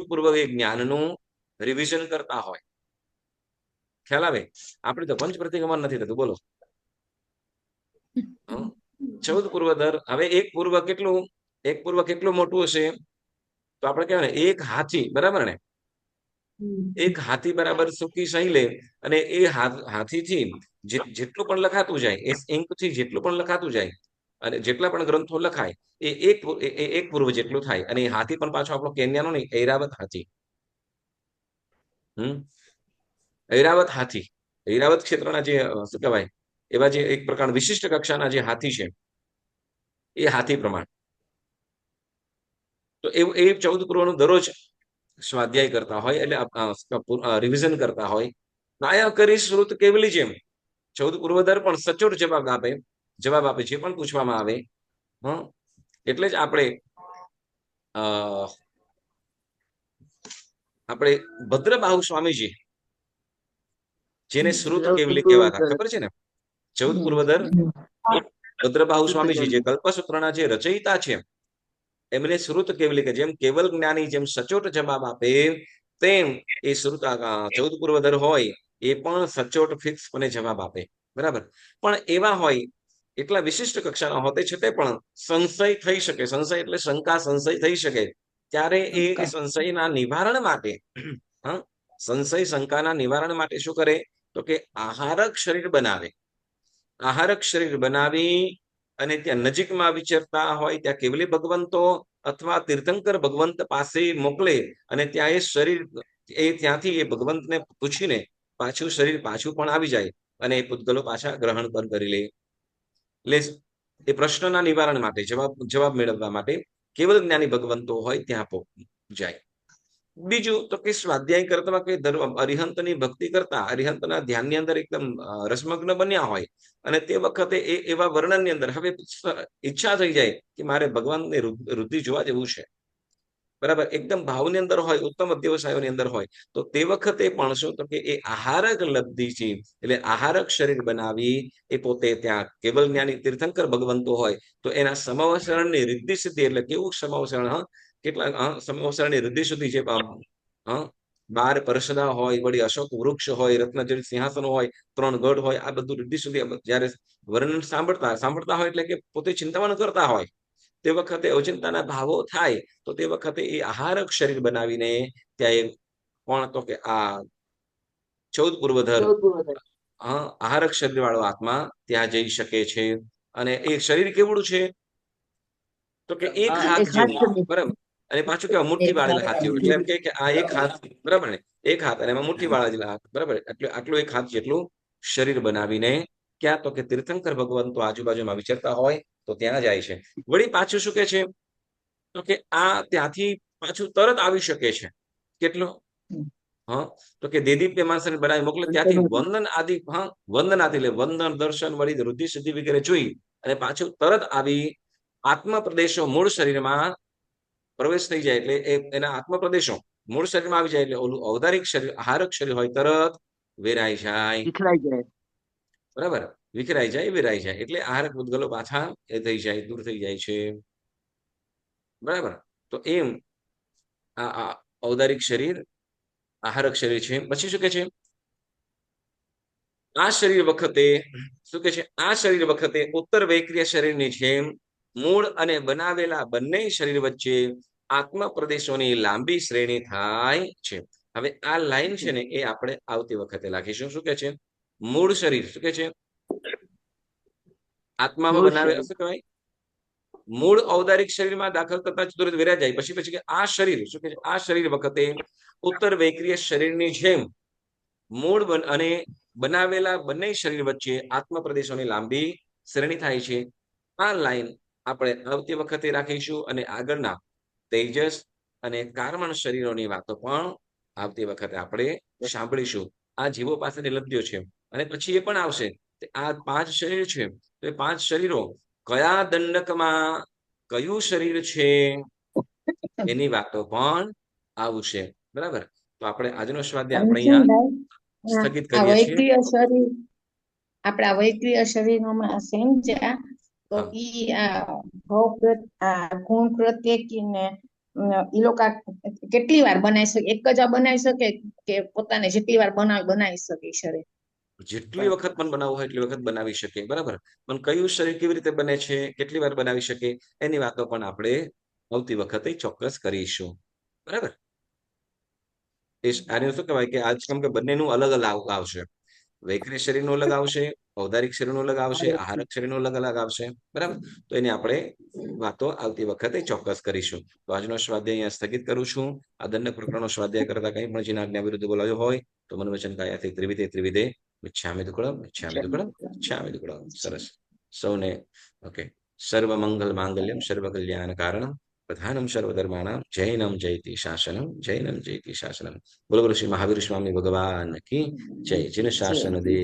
પૂર્વ એ જ્ઞાનનું રિવિઝન કરતા હોય. ખ્યાલ આવે? આપણે તો પંચ પ્રતિગમન નથી થતું. બોલો, 14 પૂર્વધર. હવે એક પૂર્વ કેટલું મોટું હશે, તો આપણે કહેવાય ને એક હાથી. બરાબર ને? એક હાથી બરાબર સૂકી સહી લે અને એ હાથીથી જેટલું પણ લખાતું જાય, એ ઇંકથી જેટલું પણ લખાતું જાય અને જેટલા પણ ગ્રંથો લખાય એ એક પૂર્વ જેટલું થાય. અને એ હાથી પણ પાછો આપણો કેન્યાનો નહીં, ઐરાવત હાથી. ઐરાવત હાથી, ઐરાવત ક્ષેત્રના જે શું કહેવાય, એવા જે એક પ્રકાર વિશિષ્ટ કક્ષાના જે હાથી છે, એ હાથી પ્રમાણ. તો એ 14 પૂર્વનું દરરોજ સ્વાધ્યાય કરતા હોય, એટલે રિવિઝન કરતા હોય. નાયા કરી શ્રુત કેવલી જેમ 14 પૂર્વધર પણ સચોટ જવાબ આપે જે પણ પૂછવામાં આવે. એટલે જ આપણે ભદ્રબાહુ સ્વામીજી, જેને શ્રુત કેવલી કહેવાતા, ખબર છે ને? 14 પૂર્વધર ભદ્રબાહુ સ્વામીજી, જે કલ્પસૂત્રના જે રચયિતા છે, એમને શ્રુત કેવલી કે જેમ કેવલ જ્ઞાની જેમ સચોટ જવાબ આપે, તેમ એ શ્રુત 14 પૂર્વધર હોય એ પણ સચોટ ફિક્સ મને જવાબ આપે. બરાબર. પણ એવા હોય, એટલા વિશિષ્ટ કક્ષાના હોતે છતાં પણ સંશય થઈ શકે. સંશય એટલે શંકા, સંશય થઈ શકે. ત્યારે એ સંશયના નિવારણ માટે, સંશય શંકાના નિવારણ માટે શું કરે, તો કે આહારક શરીર બનાવે. આહારક શરીર બનાવી અને ત્યાં નજીકમાં વિચરતા હોય ત્યાં કેવલી ભગવંતો અથવા તીર્થંકર ભગવંત પાસે મોકલે અને ત્યાં એ શરીર ત્યાંથી એ ભગવંતને પૂછીને શરીર પાછું પણ આવી જાય અને એ પૂતગલો પાછા ગ્રહણ પણ કરી લે. એટલે એ પ્રશ્નના નિવારણ માટે, જવાબ મેળવવા માટે કેવલ જ્ઞાની ભગવંતો હોય ત્યાં જાય. બીજું તો કે સ્વાધ્યાય કરતા કે અરિહંતની ભક્તિ કરતા, અરિહંતના ધ્યાનની અંદર એકદમ રસમગ્ન બન્યા હોય અને તે વખતે એવા વર્ણનની અંદર હવે ઈચ્છા થઈ જાય કે મારે ભગવાનની વૃદ્ધિ જોવા જેવું છે. બરાબર. એકદમ ભાવની અંદર હોય, ઉત્તમ અધ્યવસાયોની અંદર હોય, તો તે વખતે પણ શું, તો કે એ આહારક લબ્ધિ છે, એટલે આહારક શરીર બનાવી એ પોતે ત્યાં કેવલ જ્ઞાની તીર્થંકર ભગવંતો હોય તો એના સમવસરણની રિદ્ધિ સિદ્ધિ, એટલે કેવું સમવસરણ, કેટલા સમવસરણની રિદ્ધિ સુધી, જે 12 પરસદા હોય, વળી અશોક વૃક્ષ હોય, રત્નજડિત સિંહાસન હોય, 3 ગઢ હોય, આ બધું રિદ્ધિ સુધી જયારે વર્ણન સાંભળતા હોય, એટલે કે પોતે ચિંતામણ કરતા હોય, તે વખતે અચિંતાના ભાવો થાય, તો તે વખતે એ આહારક શરીર બનાવીને ત્યાં કોણ, તો કે આ 14 પૂર્વધર આહારક શરીર વાળો આત્મા ત્યાં જઈ શકે છે. અને એ શરીર કેવડું છે તો કે એક હાથ એક હાથ જેવું, જેવું. બરાબર. અને પાછું કેવા મુઠ્ઠી વાળેલા હાથ જેવું, એટલે એમ કે આ એક હાથ, બરાબર ને, એક હાથ અને એમાં મુઠ્ઠી વાળેલા હાથ, બરાબર, એટલે આટલું એક હાથ જેટલું શરીર બનાવીને ક્યાં તો કે તીર્થંકર ભગવાન તો આજુબાજુમાં વિચરતા હોય તો ત્યાં જાય છે. વળી પાછું શું કે છે તો કે આ ત્યાંથી પાછું તરત આવી શકે છે. કેટલો? હા, તો કે દેદીપ્યમાન શરીર બનાવી મોકલે ત્યાંથી વંદન આદિ, હા, વંદન આદિ એટલે વંદન, દર્શન, વળી રુધિર સિદ્ધિ વગેરે જોઈ અને પાછું તરત આવી આત્મ પ્રદેશો મૂળ શરીરમાં પ્રવેશ થઈ જાય, એટલે એના આત્મ પ્રદેશો મૂળ શરીરમાં આવી જાય એટલે ઓલું ઔદારિક શરીર, આહારક શરીર હોય તરત વેરાઈ જાય, વિખરાઈ જાય. બરાબર, વિખરાઈ જાય, વેરાઈ જાય, એટલે આહારક ભૂતગલો પાછા એ થઈ જાય, દૂર થઈ જાય છે, બરાબર. તો એમ આ ઔદારિક શરીર આહારક શરીર છે. પછી શું કે છે આ શરીર વખતે, શું કે છે આ શરીર વખતે ઉત્તર વૈક્રિય શરીરની જેમ મૂળ અને બનાવેલા બંને શરીર વચ્ચે આત્મ પ્રદેશોની લાંબી શ્રેણી થાય છે. હવે આ લાઈન છે ને એ આપણે આવતી વખતે લખીશું. શું કે છે મૂળ શરીર, શું કે છે આત્મામાં બનાવે, શું કહેવાય, મૂળ ઔદારિક શરીરમાં દાખલ થતા જ તુરંત વેરાઈ જાય. પછી કે આ શરીર, શું કે છે આ શરીર વખતે ઉત્તર વૈક્રિય શરીરની જેમ મૂળ અને બનાવેલા બંને શરીર વચ્ચે આત્મ પ્રદેશોની લાંબી શ્રેણી થાય છે. આ લાઈન આપણે આવતી વખતે રાખીશું અને આગળના તેજસ અને કાર્બન શરીરોની વાતો પણ આવતી વખતે આપણે સાંભળીશું. આ જીવો પાસેની લબ્ધિઓ છે અને પછી એ પણ આવશે આ 5 શરીર છે તો એ 5 શરીરો કયા દંડકમાં કયું શરીર છે એની વાતો પણ આવશે, બરાબર. તો આપણે આજનો સ્વાધ્યાય આપણે અહીંયા સ્થગિત આ કરીએ છીએ. વૈક્રિય શરીર, આપણા વૈક્રિય શરીરોમાં સમજ્યા તો હા. ઈ આ ગુણ પ્રત્યેકીને ઈ લોકો કેટલી વાર બનાવી શકે? એક જ બનાવી શકે કે પોતાને જેટલી વાર બનાવી શકે ઈ શરીર? જેટલી વખત પણ બનાવવું હોય એટલી વખત બનાવી શકે, બરાબર. પણ કયું શરીર કેવી રીતે બને છે, કેટલી વાર બનાવી શકે એની વાતો પણ આપણે આવતી વખતે ચોક્કસ કરીશું, બરાબર. આને શું કહેવાય કે આજ કેમ કે બંનેનું અલગ અલગ આવશે. વૈક્રિય શરીરનું અલગ આવશે, ઔદારિક શરીરનું અલગ આવશે, આહારક શરીરનું અલગ અલગ આવશે, બરાબર. તો એની આપણે વાતો આવતી વખતે ચોક્કસ કરીશું. તો આજનો સ્વાધ્યાય અહીંયા સ્થગિત કરું છું. આ દંડક પ્રકરણનો સ્વાધ્યાય કરતા કંઈ પણ જેના આજ્ઞા વિરુદ્ધ બોલાયો હોય તો મનવચન કાયાથી ત્રિવિધે મિચ્છામિ દુક્કડમ, મિચ્છામિ દુક્કડમ, મિચ્છામિ દુક્કડમ. સરસ. સૌને ઓકે. સર્વ મંગલ માંગલ્યમ સર્વ કલ્યાણ કારણમ પ્રધાનમ સર્વધર્માણામ જૈનમ જયતિ શાસનમ, જૈનમ જયતિ શાસનમ. બોલો બોલો શ્રી મહાવીર સ્વામી ભગવાન કી જય. જીન શાસન દેવ